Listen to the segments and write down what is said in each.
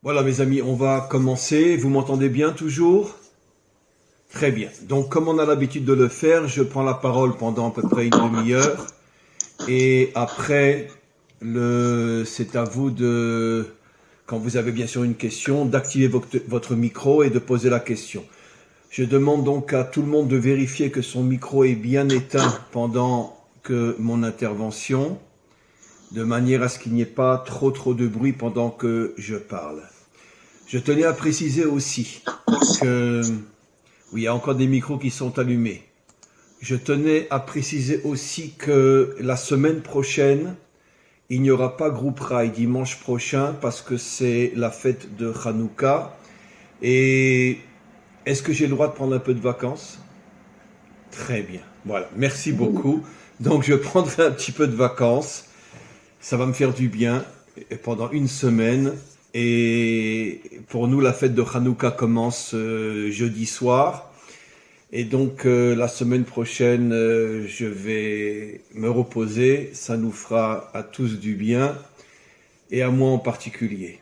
Voilà mes amis, on va commencer. Vous m'entendez bien toujours? Très bien. Donc comme on a l'habitude de le faire, je prends la parole pendant à peu près une demi-heure. Et après, c'est à vous de, quand vous avez bien sûr une question, d'activer votre micro et de poser la question. Je demande donc à tout le monde de vérifier que son micro est bien éteint pendant que mon intervention, de manière à ce qu'il n'y ait pas trop de bruit pendant que je parle. Je tenais à préciser aussi que, oui, il y a encore des micros qui sont allumés. Je tenais à préciser aussi que la semaine prochaine, il n'y aura pas groupe Rail dimanche prochain parce que c'est la fête de Hanouka. Et est-ce que j'ai le droit de prendre un peu de vacances? Très bien. Voilà. Merci beaucoup. Donc je prendrai un petit peu de vacances. Ça va me faire du bien pendant une semaine. Et pour nous, la fête de Hanouka commence jeudi soir. Et donc, la semaine prochaine, je vais me reposer. Ça nous fera à tous du bien, et à moi en particulier.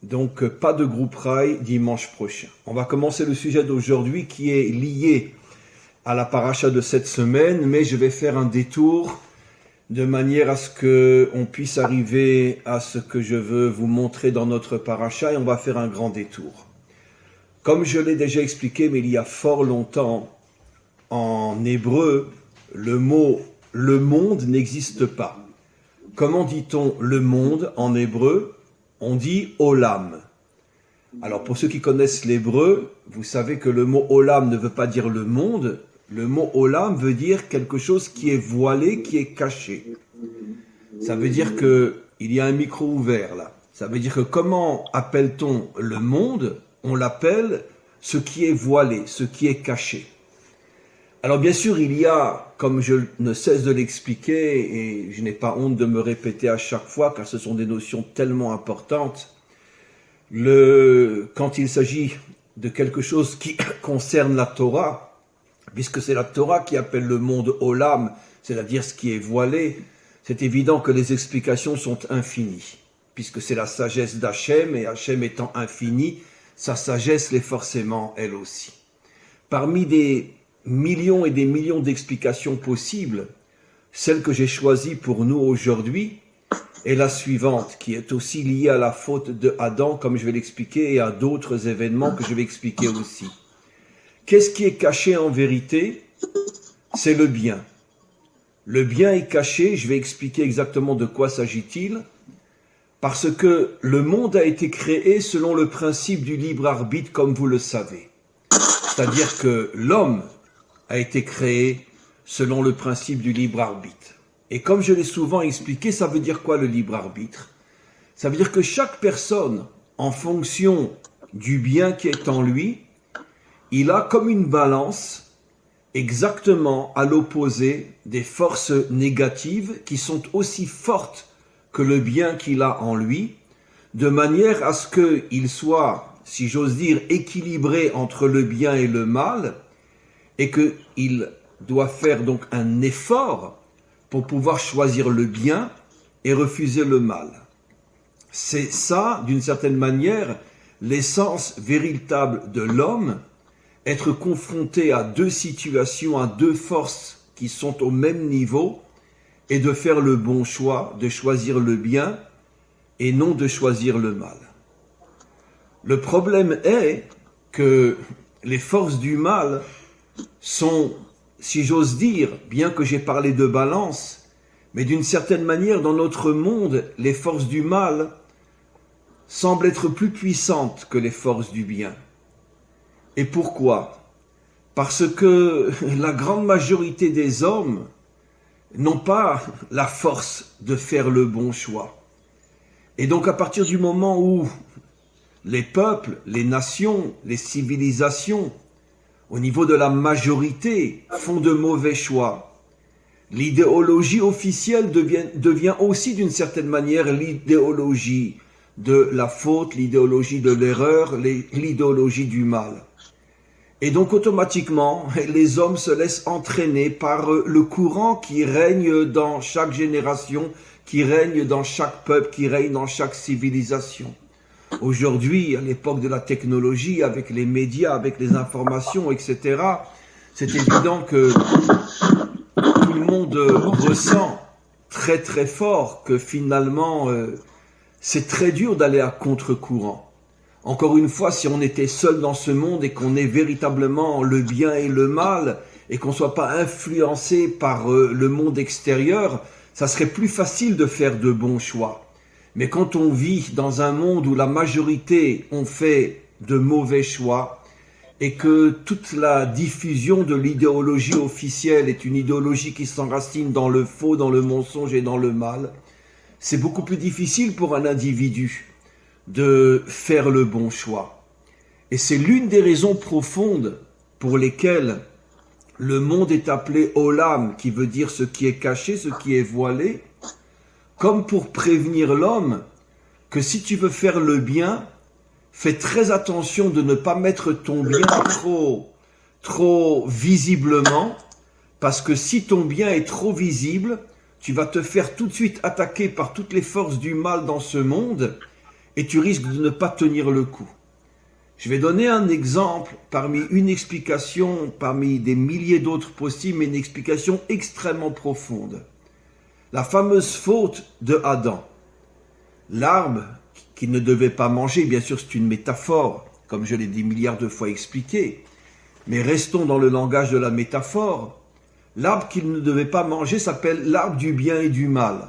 Donc, pas de groupe Rail dimanche prochain. On va commencer le sujet d'aujourd'hui qui est lié à la paracha de cette semaine, mais je vais faire un détour de manière à ce qu'on puisse arriver à ce que je veux vous montrer dans notre paracha, et on va faire un grand détour. Comme je l'ai déjà expliqué, mais il y a fort longtemps, en hébreu, le mot « le monde » n'existe pas. Comment dit-on « le monde » en hébreu? On dit « olam ». Alors pour ceux qui connaissent l'hébreu, vous savez que le mot « olam » ne veut pas dire « le monde ». Le mot « olam » veut dire quelque chose qui est voilé, qui est caché. Ça veut dire qu'il y a un micro ouvert là. Ça veut dire que comment appelle-t-on le monde? On l'appelle ce qui est voilé, ce qui est caché. Alors bien sûr, il y a, comme je ne cesse de l'expliquer, et je n'ai pas honte de me répéter à chaque fois, car ce sont des notions tellement importantes, quand il s'agit de quelque chose qui concerne la Torah, puisque c'est la Torah qui appelle le monde Olam, c'est-à-dire ce qui est voilé, c'est évident que les explications sont infinies, puisque c'est la sagesse d'Hachem, et Hachem étant infini, sa sagesse l'est forcément elle aussi. Parmi des millions et des millions d'explications possibles, celle que j'ai choisie pour nous aujourd'hui est la suivante, qui est aussi liée à la faute de Adam, comme je vais l'expliquer, et à d'autres événements que je vais expliquer aussi. Qu'est-ce qui est caché en vérité? C'est le bien. Le bien est caché, je vais expliquer exactement de quoi s'agit-il, parce que le monde a été créé selon le principe du libre arbitre, comme vous le savez. C'est-à-dire que l'homme a été créé selon le principe du libre arbitre. Et comme je l'ai souvent expliqué, ça veut dire quoi le libre arbitre? Ça veut dire que chaque personne, en fonction du bien qui est en lui, il a comme une balance exactement à l'opposé des forces négatives qui sont aussi fortes que le bien qu'il a en lui, de manière à ce qu'il soit, si j'ose dire, équilibré entre le bien et le mal, et qu'il doit faire donc un effort pour pouvoir choisir le bien et refuser le mal. C'est ça, d'une certaine manière, l'essence véritable de l'homme, être confronté à deux situations, à deux forces qui sont au même niveau, et de faire le bon choix, de choisir le bien et non de choisir le mal. Le problème est que les forces du mal sont, si j'ose dire, bien que j'ai parlé de balance, mais d'une certaine manière, dans notre monde, les forces du mal semblent être plus puissantes que les forces du bien. Et pourquoi? Parce que la grande majorité des hommes n'ont pas la force de faire le bon choix. Et donc à partir du moment où les peuples, les nations, les civilisations, au niveau de la majorité, font de mauvais choix, l'idéologie officielle devient aussi d'une certaine manière l'idéologie de la faute, l'idéologie de l'erreur, l'idéologie du mal. Et donc automatiquement, les hommes se laissent entraîner par le courant qui règne dans chaque génération, qui règne dans chaque peuple, qui règne dans chaque civilisation. Aujourd'hui, à l'époque de la technologie, avec les médias, avec les informations, etc., c'est évident que tout le monde ressent très très fort que finalement, c'est très dur d'aller à contre-courant. Encore une fois, si on était seul dans ce monde et qu'on est véritablement le bien et le mal, et qu'on ne soit pas influencé par le monde extérieur, ça serait plus facile de faire de bons choix. Mais quand on vit dans un monde où la majorité ont fait de mauvais choix, et que toute la diffusion de l'idéologie officielle est une idéologie qui s'enracine dans le faux, dans le mensonge et dans le mal, c'est beaucoup plus difficile pour un individu de faire le bon choix. Et c'est l'une des raisons profondes pour lesquelles le monde est appelé Olam, qui veut dire ce qui est caché, ce qui est voilé, comme pour prévenir l'homme que si tu veux faire le bien, fais très attention de ne pas mettre ton bien trop visiblement, parce que si ton bien est trop visible, tu vas te faire tout de suite attaquer par toutes les forces du mal dans ce monde, et tu risques de ne pas tenir le coup. Je vais donner un exemple parmi une explication, parmi des milliers d'autres possibles, mais une explication extrêmement profonde. La fameuse faute de Adam. L'arbre qu'il ne devait pas manger, bien sûr c'est une métaphore, comme je l'ai des milliards de fois expliqué, mais restons dans le langage de la métaphore. L'arbre qu'il ne devait pas manger s'appelle l'arbre du bien et du mal.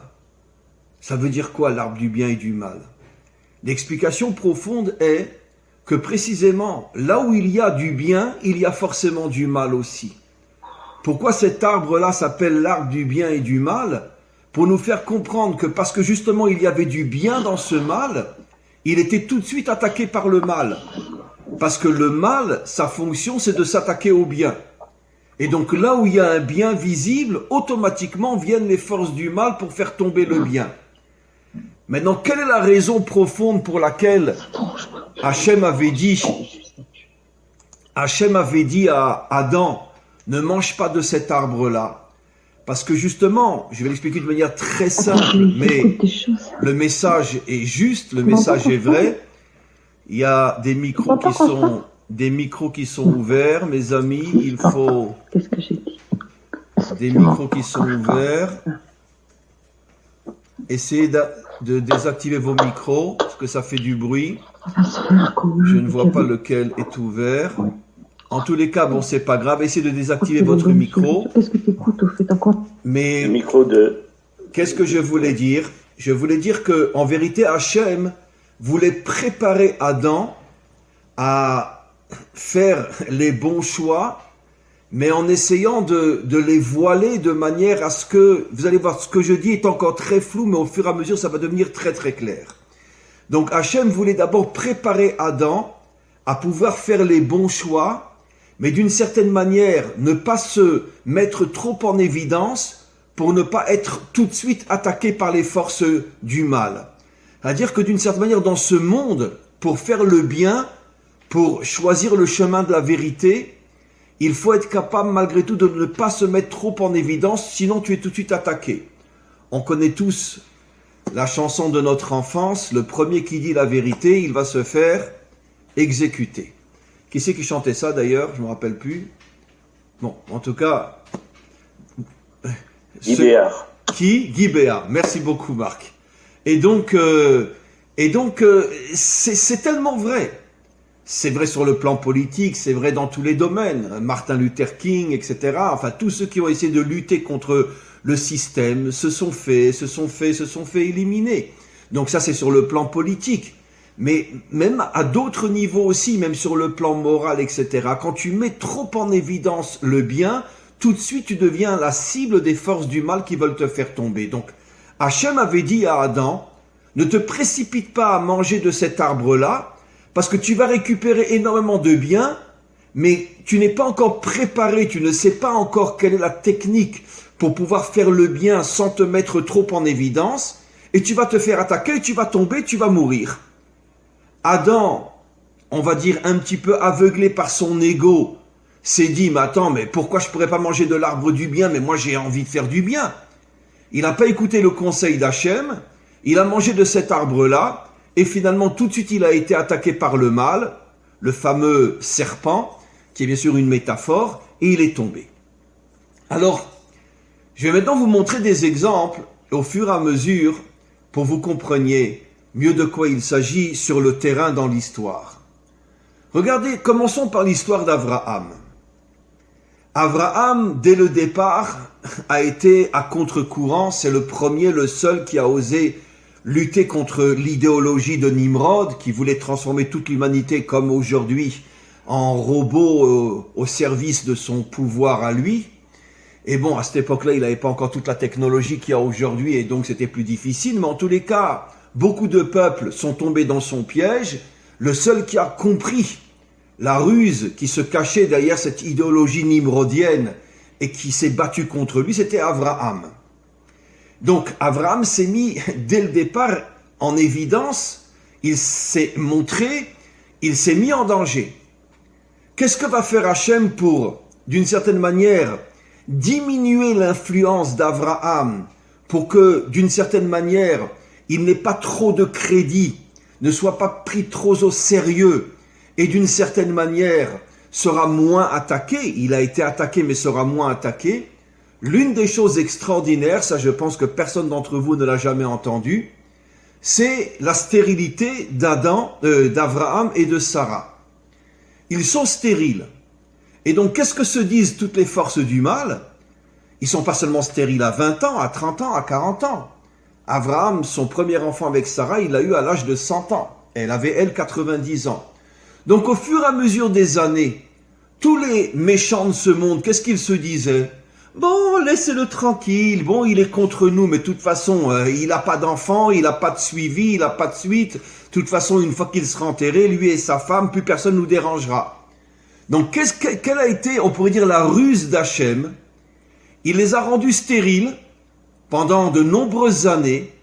Ça veut dire quoi l'arbre du bien et du mal? L'explication profonde est que précisément là où il y a du bien, il y a forcément du mal aussi. Pourquoi cet arbre-là s'appelle l'arbre du bien et du mal? Pour nous faire comprendre que parce que justement il y avait du bien dans ce mal, il était tout de suite attaqué par le mal. Parce que le mal, sa fonction, c'est de s'attaquer au bien. Et donc là où il y a un bien visible, automatiquement viennent les forces du mal pour faire tomber le bien. Maintenant, quelle est la raison profonde pour laquelle Hachem avait dit à Adam, ne mange pas de cet arbre-là? Parce que justement, je vais l'expliquer de manière très simple, mais le message est juste, le message est vrai. Il y a des micros qui sont ouverts, mes amis, il faut des micros qui sont ouverts. Essayez de désactiver vos micros, parce que ça fait du bruit. Je ne vois pas lequel est ouvert. En tous les cas, bon, c'est pas grave. Essayez de désactiver votre micro. Mais qu'est-ce que je voulais dire? Je voulais dire que, en vérité, Hachem voulait préparer Adam à faire les bons choix, mais en essayant de les voiler de manière à ce que, vous allez voir, ce que je dis est encore très flou, mais au fur et à mesure, ça va devenir très très clair. Donc Hachem voulait d'abord préparer Adam à pouvoir faire les bons choix, mais d'une certaine manière, ne pas se mettre trop en évidence pour ne pas être tout de suite attaqué par les forces du mal. C'est-à-dire que d'une certaine manière, dans ce monde, pour faire le bien, pour choisir le chemin de la vérité, il faut être capable malgré tout de ne pas se mettre trop en évidence, sinon tu es tout de suite attaqué. On connaît tous la chanson de notre enfance, le premier qui dit la vérité, il va se faire exécuter. Qui c'est qui chantait ça d'ailleurs? Je ne me rappelle plus. Bon, en tout cas... Guy Béard. Qui? Guy Béard. Merci beaucoup Marc. Et donc c'est tellement vrai. C'est vrai sur le plan politique, c'est vrai dans tous les domaines. Martin Luther King, etc. Enfin, tous ceux qui ont essayé de lutter contre le système se sont fait éliminer. Donc ça, c'est sur le plan politique. Mais même à d'autres niveaux aussi, même sur le plan moral, etc. Quand tu mets trop en évidence le bien, tout de suite, tu deviens la cible des forces du mal qui veulent te faire tomber. Donc, Hachem avait dit à Adam, ne te précipite pas à manger de cet arbre-là, parce que tu vas récupérer énormément de bien, mais tu n'es pas encore préparé, tu ne sais pas encore quelle est la technique pour pouvoir faire le bien sans te mettre trop en évidence, et tu vas te faire attaquer, tu vas tomber, tu vas mourir. Adam, on va dire un petit peu aveuglé par son ego, s'est dit, mais attends, mais pourquoi je pourrais pas manger de l'arbre du bien, mais moi j'ai envie de faire du bien. Il n'a pas écouté le conseil d'Hachem, il a mangé de cet arbre-là, et finalement tout de suite il a été attaqué par le mal, le fameux serpent, qui est bien sûr une métaphore, et il est tombé. Alors, je vais maintenant vous montrer des exemples au fur et à mesure pour que vous compreniez mieux de quoi il s'agit sur le terrain dans l'histoire. Regardez, commençons par l'histoire d'Abraham. Abraham, dès le départ, a été à contre-courant. C'est le premier, le seul qui a osé lutter contre l'idéologie de Nimrod, qui voulait transformer toute l'humanité comme aujourd'hui en robot au service de son pouvoir à lui. Et bon, à cette époque-là, il n'avait pas encore toute la technologie qu'il y a aujourd'hui, et donc c'était plus difficile. Mais en tous les cas, beaucoup de peuples sont tombés dans son piège. Le seul qui a compris la ruse qui se cachait derrière cette idéologie nimrodienne et qui s'est battu contre lui, c'était Abraham. Donc Abraham s'est mis dès le départ en évidence, il s'est montré, il s'est mis en danger. Qu'est-ce que va faire Hachem pour, d'une certaine manière, diminuer l'influence d'Abraham pour que, d'une certaine manière, il n'ait pas trop de crédit, ne soit pas pris trop au sérieux, et d'une certaine manière sera moins attaqué, il a été attaqué mais sera moins attaqué. L'une des choses extraordinaires, ça je pense que personne d'entre vous ne l'a jamais entendu, c'est la stérilité d'Abraham et de Sarah. Ils sont stériles. Et donc qu'est-ce que se disent toutes les forces du mal? Ils sont pas seulement stériles à 20 ans, à 30 ans, à 40 ans. Abraham, son premier enfant avec Sarah, il l'a eu à l'âge de 100 ans. Elle avait, elle, 90 ans. Donc au fur et à mesure des années, tous les méchants de ce monde, qu'est-ce qu'ils se disaient? Bon, laissez-le tranquille, bon, il est contre nous, mais de toute façon, il n'a pas d'enfant, il n'a pas de suivi, il n'a pas de suite. De toute façon, une fois qu'il sera enterré, lui et sa femme, plus personne ne nous dérangera. Donc quelle a été, on pourrait dire, la ruse d'Hachem? Il les a rendus stériles pendant de nombreuses années,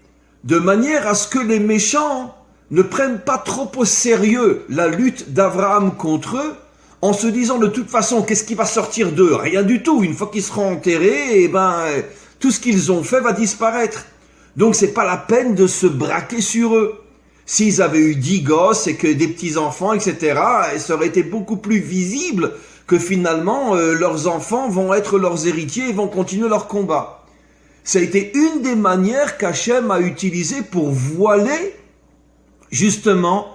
de manière à ce que les méchants ne prennent pas trop au sérieux la lutte d'Abraham contre eux, en se disant de toute façon, qu'est-ce qui va sortir d'eux? Rien du tout. Une fois qu'ils seront enterrés, tout ce qu'ils ont fait va disparaître. Donc c'est pas la peine de se braquer sur eux. S'ils avaient eu 10 gosses et que des petits-enfants, etc., ça aurait été beaucoup plus visible que finalement leurs enfants vont être leurs héritiers et vont continuer leur combat. Ça a été une des manières qu'Hachem a utilisées pour voiler justement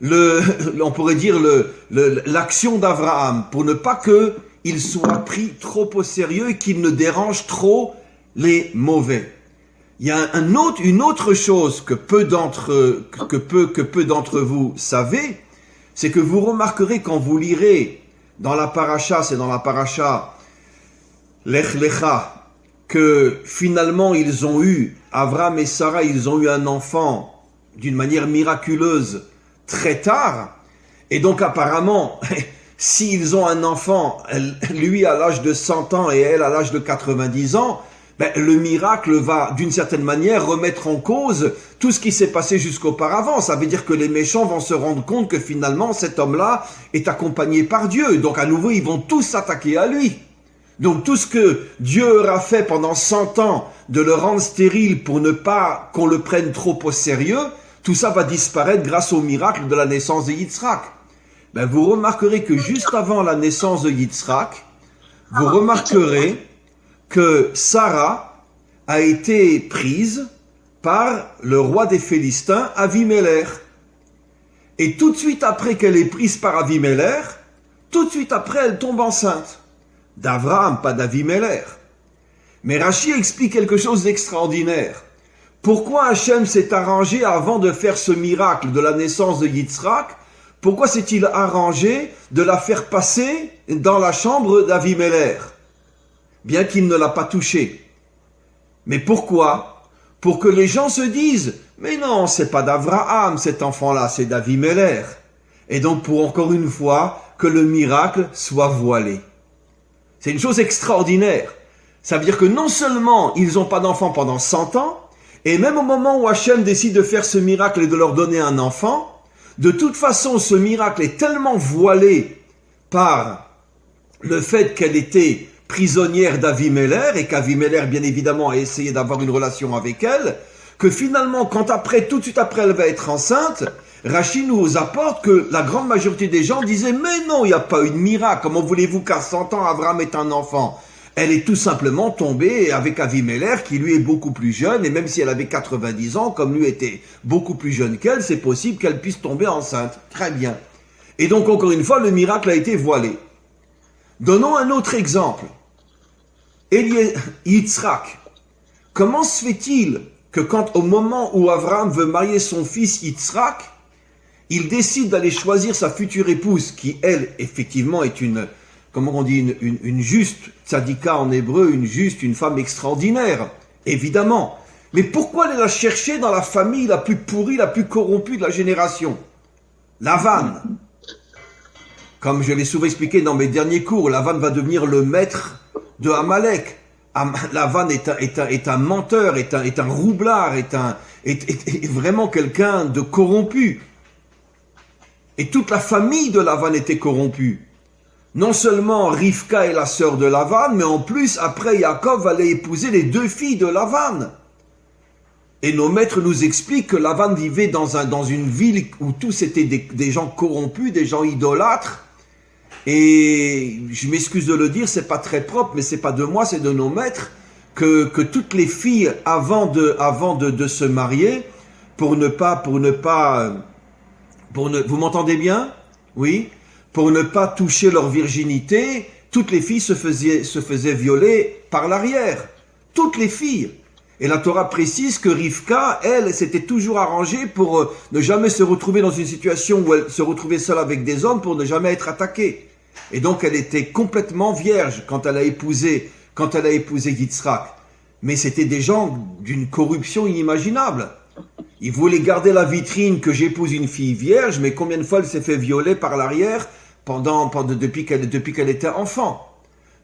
on pourrait dire l'action d'Abraham, pour ne pas qu'il soit pris trop au sérieux et qu'il ne dérange trop les mauvais. Il y a une autre chose que peu d'entre vous savez, c'est que vous remarquerez quand vous lirez dans la paracha, c'est dans la paracha Lech Lecha, que finalement Abraham et Sarah, ils ont eu un enfant d'une manière miraculeuse très tard, et donc apparemment, s'ils ont un enfant, lui à l'âge de 100 ans et elle à l'âge de 90 ans, le miracle va d'une certaine manière remettre en cause tout ce qui s'est passé jusqu'auparavant. Ça veut dire que les méchants vont se rendre compte que finalement cet homme-là est accompagné par Dieu, donc à nouveau ils vont tous s'attaquer à lui. Donc tout ce que Dieu aura fait pendant 100 ans de le rendre stérile pour ne pas qu'on le prenne trop au sérieux, tout ça va disparaître grâce au miracle de la naissance de Yitzhak. Vous remarquerez que juste avant la naissance de Yitzhak, vous remarquerez que Sarah a été prise par le roi des Philistins, Avimelech. Et tout de suite après qu'elle est prise par Avimelech, tout de suite après elle tombe enceinte. D'Abraham, pas d'Avimelech. Mais Rashi explique quelque chose d'extraordinaire. Pourquoi Hachem s'est arrangé avant de faire ce miracle de la naissance de Yitzhak? Pourquoi s'est-il arrangé de la faire passer dans la chambre d'Avimelech, bien qu'il ne l'a pas touchée? Mais pourquoi? Pour que les gens se disent, mais non, c'est pas d'Abraham cet enfant-là, c'est d'Avimelech. Et donc pour encore une fois, que le miracle soit voilé. C'est une chose extraordinaire. Ça veut dire que non seulement ils n'ont pas d'enfant pendant 100 ans, et même au moment où Hachem décide de faire ce miracle et de leur donner un enfant, de toute façon ce miracle est tellement voilé par le fait qu'elle était prisonnière d'Avimelech et qu'Avimelech bien évidemment a essayé d'avoir une relation avec elle, que finalement, tout de suite après, elle va être enceinte, Rachi nous apporte que la grande majorité des gens disaient « Mais non, il n'y a pas eu de miracle. Comment voulez-vous qu'à 100 ans, Abraham ait un enfant ?» Elle est tout simplement tombée avec Avimelech, qui lui est beaucoup plus jeune, et même si elle avait 90 ans, comme lui était beaucoup plus jeune qu'elle, c'est possible qu'elle puisse tomber enceinte. Très bien. Et donc, encore une fois, le miracle a été voilé. Donnons un autre exemple. Yitzhak. Comment se fait-il que au moment où Abraham veut marier son fils Yitzhak, il décide d'aller choisir sa future épouse, qui, elle, effectivement, est une juste, tzadika en hébreu, une femme extraordinaire, évidemment. Mais pourquoi aller la chercher dans la famille la plus pourrie, la plus corrompue de la génération? Lavan. Comme je l'ai souvent expliqué dans mes derniers cours, Lavan va devenir le maître de Amalek. Lavan est un menteur, est un roublard, est vraiment quelqu'un de corrompu. Et toute la famille de Lavan était corrompue. Non seulement Rivka est la sœur de Lavan, mais en plus, après, Yaakov allait épouser les deux filles de Lavan. Et nos maîtres nous expliquent que Lavan vivait dans une ville où tous étaient des gens corrompus, des gens idolâtres. Et je m'excuse de le dire, c'est pas très propre, mais c'est pas de moi, c'est de nos maîtres, que toutes les filles, avant de se marier, vous m'entendez bien? Oui? Pour ne pas toucher leur virginité, toutes les filles se faisaient violer par l'arrière. Toutes les filles. Et la Torah précise que Rivka, elle, s'était toujours arrangée pour ne jamais se retrouver dans une situation où elle se retrouvait seule avec des hommes pour ne jamais être attaquée. Et donc elle était complètement vierge quand elle a épousé Yitzhak. Mais c'était des gens d'une corruption inimaginable. Ils voulaient garder la vitrine que j'épouse une fille vierge, mais combien de fois elle s'est fait violer par l'arrière depuis qu'elle était enfant.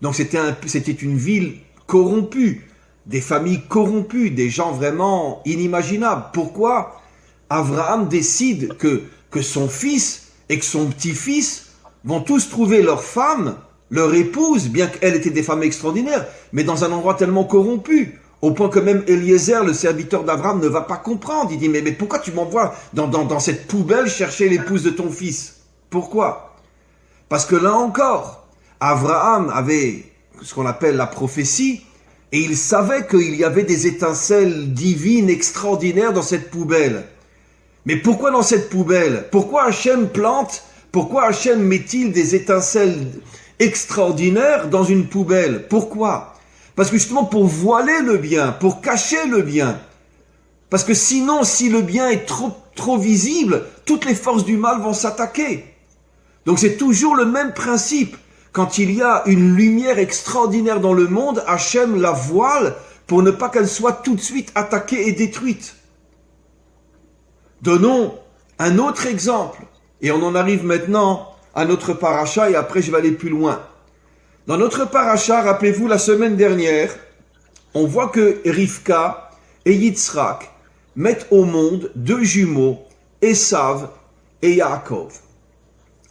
Donc c'était une ville corrompue, des familles corrompues, des gens vraiment inimaginables. Pourquoi Abraham décide que son fils et que son petit-fils vont tous trouver leur femme, leur épouse, bien qu'elles étaient des femmes extraordinaires, mais dans un endroit tellement corrompu, au point que même Eliezer, le serviteur d'Abraham, ne va pas comprendre. Il dit, mais pourquoi tu m'envoies dans cette poubelle chercher l'épouse de ton fils? Pourquoi? Parce que là encore, Abraham avait ce qu'on appelle la prophétie, et il savait qu'il y avait des étincelles divines extraordinaires dans cette poubelle. Mais pourquoi dans cette poubelle? Pourquoi Hachem met-il des étincelles extraordinaires dans une poubelle? Pourquoi? Parce que justement pour voiler le bien, pour cacher le bien. Parce que sinon, si le bien est trop visible, toutes les forces du mal vont s'attaquer. Donc c'est toujours le même principe. Quand il y a une lumière extraordinaire dans le monde, Hachem la voile pour ne pas qu'elle soit tout de suite attaquée et détruite. Donnons un autre exemple. Et on en arrive maintenant à notre paracha et après je vais aller plus loin. Dans notre paracha, rappelez-vous, la semaine dernière, on voit que Rivka et Yitzhak mettent au monde deux jumeaux, Esav et Yaakov.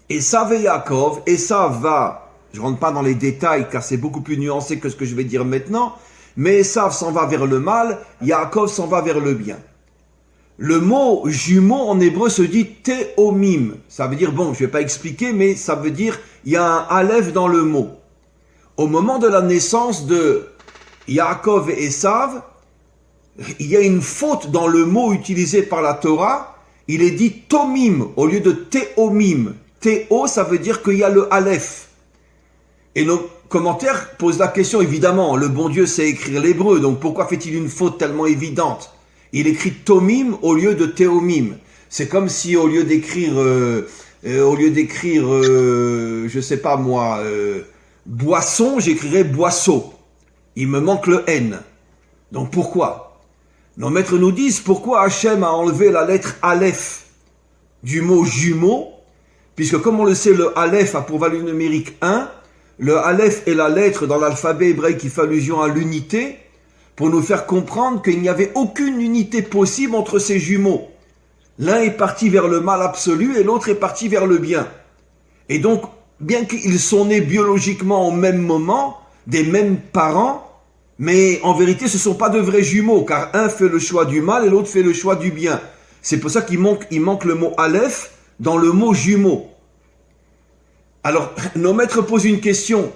Esav et Yaakov, Esav va, je ne rentre pas dans les détails car c'est beaucoup plus nuancé que ce que je vais dire maintenant, mais Esav s'en va vers le mal, Yaakov s'en va vers le bien. Le mot jumeau en hébreu se dit théomim. Ça veut dire, je ne vais pas expliquer, mais ça veut dire, il y a un aleph dans le mot. Au moment de la naissance de Yaakov et Esav, il y a une faute dans le mot utilisé par la Torah. Il est dit tomim au lieu de théomim. Théo, ça veut dire qu'il y a le aleph. Et nos commentaires posent la question, évidemment, le bon Dieu sait écrire l'hébreu, donc pourquoi fait-il une faute tellement évidente? Il écrit tomim au lieu de théomim. C'est comme si au lieu d'écrire, je sais pas moi, boisson, j'écrirais boisseau. Il me manque le N. Donc pourquoi? Nos maîtres nous disent pourquoi Hachem a enlevé la lettre Aleph du mot jumeau, puisque comme on le sait, le Aleph a pour valeur numérique 1, le Aleph est la lettre dans l'alphabet hébraïque qui fait allusion à l'unité, pour nous faire comprendre qu'il n'y avait aucune unité possible entre ces jumeaux. L'un est parti vers le mal absolu et l'autre est parti vers le bien. Et donc, bien qu'ils sont nés biologiquement au même moment, des mêmes parents, Mais en vérité, ce ne sont pas de vrais jumeaux, car un fait le choix du mal et l'autre fait le choix du bien. C'est pour ça qu'il manque le mot Aleph dans le mot jumeau. Alors, nos maîtres posent une question.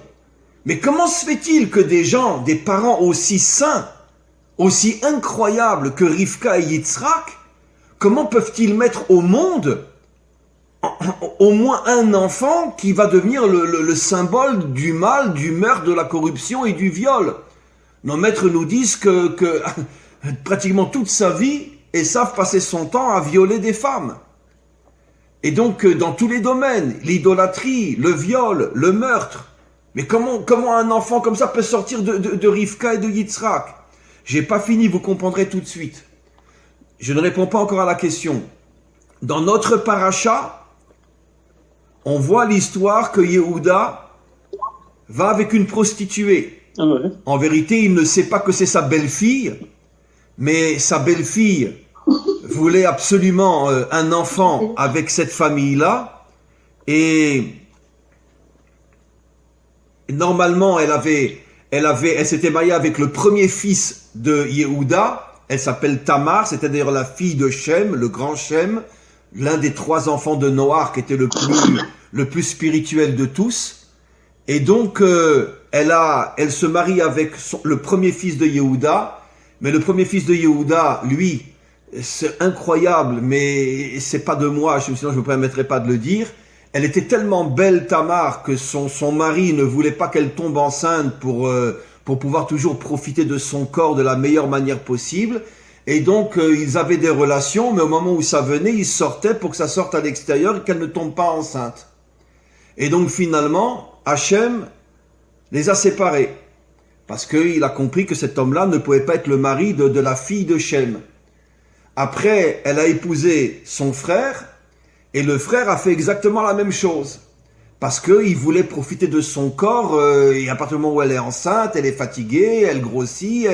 Mais comment se fait-il que des gens, des parents aussi saints, aussi incroyables que Rivka et Yitzhak, comment peuvent-ils mettre au monde au moins un enfant qui va devenir le symbole du mal, du meurtre, de la corruption et du viol? Nos maîtres nous disent que pratiquement toute sa vie, Esav passait son temps à violer des femmes. Et donc, dans tous les domaines, l'idolâtrie, le viol, le meurtre. Mais comment un enfant comme ça peut sortir de Rivka et de Yitzhak? J'ai pas fini, vous comprendrez tout de suite. Je ne réponds pas encore à la question. Dans notre paracha, on voit l'histoire que Yehuda va avec une prostituée. Ah ouais. En vérité, il ne sait pas que c'est sa belle-fille, mais sa belle-fille voulait absolument un enfant avec cette famille-là, et normalement, elle s'était mariée avec le premier fils de Yehuda. Elle s'appelle Tamar, c'était d'ailleurs la fille de Shem, le grand Shem, l'un des 3 enfants de Noach, qui était le plus spirituel de tous. Et donc, elle se marie avec le premier fils de Yehuda, mais le premier fils de Yehuda, lui, c'est incroyable, mais c'est pas de moi, sinon je ne me permettrai pas de le dire. Elle était tellement belle, Tamar, que son mari ne voulait pas qu'elle tombe enceinte pour pouvoir toujours profiter de son corps de la meilleure manière possible. Et donc, ils avaient des relations, mais au moment où ça venait, ils sortaient pour que ça sorte à l'extérieur et qu'elle ne tombe pas enceinte. Et donc, finalement, Hachem les a séparés. Parce qu'il a compris que cet homme-là ne pouvait pas être le mari de la fille de Shem. Après, elle a épousé son frère, et le frère a fait exactement la même chose. Parce qu'il voulait profiter de son corps, et à partir du moment où elle est enceinte, elle est fatiguée, elle grossit,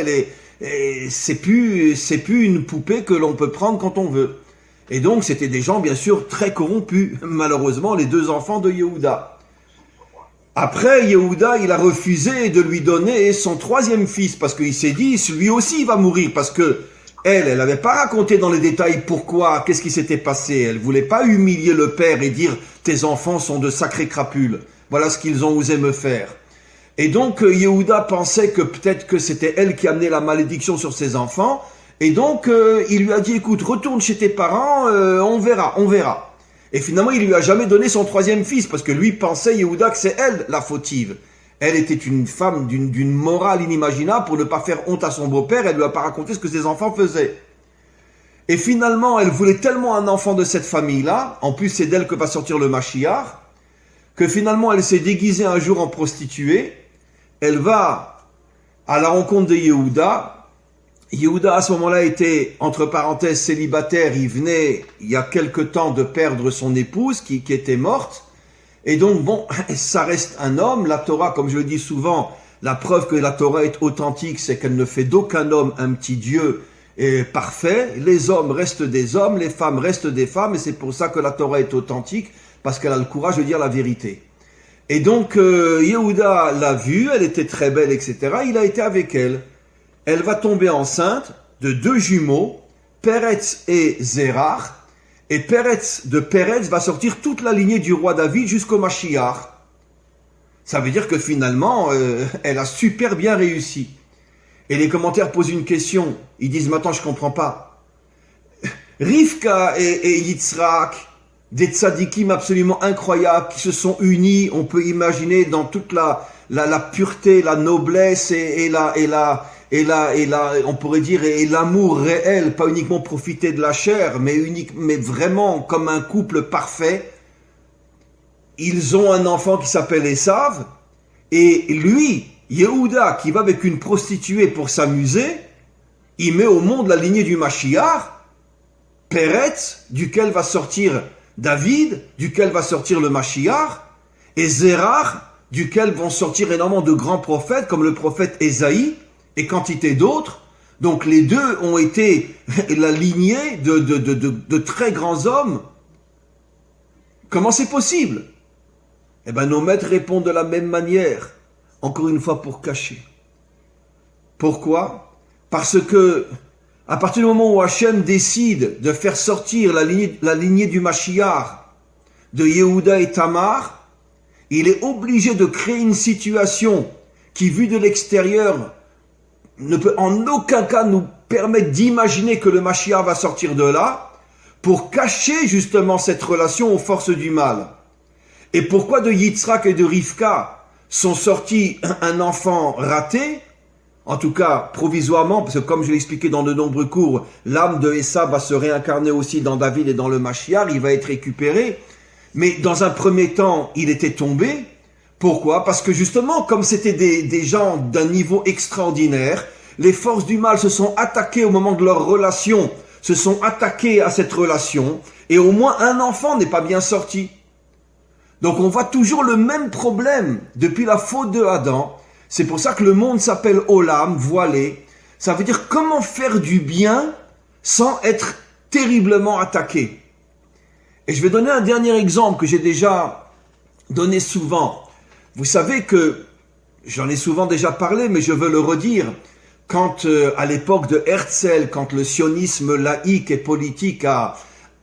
c'est plus une poupée que l'on peut prendre quand on veut. Et donc, c'était des gens, bien sûr, très corrompus. Malheureusement, les 2 enfants de Yehuda. Après, Yehuda, il a refusé de lui donner son 3e fils, parce qu'il s'est dit, lui aussi, il va mourir, parce que elle n'avait pas raconté dans les détails pourquoi, qu'est-ce qui s'était passé. Elle voulait pas humilier le père et dire « tes enfants sont de sacrés crapules ». Voilà ce qu'ils ont osé me faire. Et donc, Yehuda pensait que peut-être que c'était elle qui amenait la malédiction sur ses enfants. Et donc, il lui a dit « écoute, retourne chez tes parents, on verra ». Et finalement, il lui a jamais donné son 3e fils, parce que lui pensait, Yehuda, que c'est elle la fautive. Elle était une femme d'une morale inimaginable. Pour ne pas faire honte à son beau-père, elle lui a pas raconté ce que ses enfants faisaient. Et finalement, elle voulait tellement un enfant de cette famille-là, en plus c'est d'elle que va sortir le Mashiach, que finalement elle s'est déguisée un jour en prostituée. Elle va à la rencontre de Yehuda. Yehuda à ce moment-là était, entre parenthèses, célibataire. Il venait, il y a quelque temps, de perdre son épouse qui était morte. Et donc, bon, ça reste un homme. La Torah, comme je le dis souvent, la preuve que la Torah est authentique, c'est qu'elle ne fait d'aucun homme un petit Dieu parfait. Les hommes restent des hommes, les femmes restent des femmes, et c'est pour ça que la Torah est authentique, parce qu'elle a le courage de dire la vérité. Et donc, Yehuda l'a vue, elle était très belle, etc. Il a été avec elle. Elle va tomber enceinte de 2 jumeaux, Peretz et Zerach. Et Peretz va sortir toute la lignée du roi David jusqu'au Mashiach. Ça veut dire que finalement, elle a super bien réussi. Et les commentaires posent une question. Ils disent, maintenant je comprends pas. Rivka et Yitzhak, des tzadikim absolument incroyables, qui se sont unis, on peut imaginer dans toute la pureté, la noblesse et on pourrait dire, et l'amour réel, pas uniquement profiter de la chair, mais vraiment comme un couple parfait. Ils ont un enfant qui s'appelle Esav, et lui, Yehuda, qui va avec une prostituée pour s'amuser, il met au monde la lignée du Mashiach, Peretz, duquel va sortir David, duquel va sortir le Mashiach, et Zerach, duquel vont sortir énormément de grands prophètes, comme le prophète Ésaïe, et quantité d'autres. Donc les 2 ont été la lignée de très grands hommes. Comment c'est possible? Eh bien, nos maîtres répondent de la même manière, encore une fois pour cacher. Pourquoi? Parce que, à partir du moment où Hachem décide de faire sortir la lignée du Mashiach de Yehuda et Tamar, il est obligé de créer une situation qui, vue de l'extérieur, ne peut en aucun cas nous permettre d'imaginer que le Mashiach va sortir de là, pour cacher justement cette relation aux forces du mal. Et pourquoi de Yitzhak et de Rivka sont sortis un enfant raté? En tout cas, provisoirement, parce que comme je l'ai expliqué dans de nombreux cours, l'âme de Esav va se réincarner aussi dans David et dans le Mashiach, il va être récupéré. Mais dans un premier temps, il était tombé. Pourquoi? Parce que justement, comme c'était des gens d'un niveau extraordinaire, les forces du mal se sont attaquées au moment de leur relation, se sont attaquées à cette relation, et au moins un enfant n'est pas bien sorti. Donc on voit toujours le même problème depuis la faute de Adam. C'est pour ça que le monde s'appelle Olam, voilé. Ça veut dire comment faire du bien sans être terriblement attaqué. Et je vais donner un dernier exemple que j'ai déjà donné souvent. Vous savez que, j'en ai souvent déjà parlé, mais je veux le redire, quand à l'époque de Herzl, quand le sionisme laïque et politique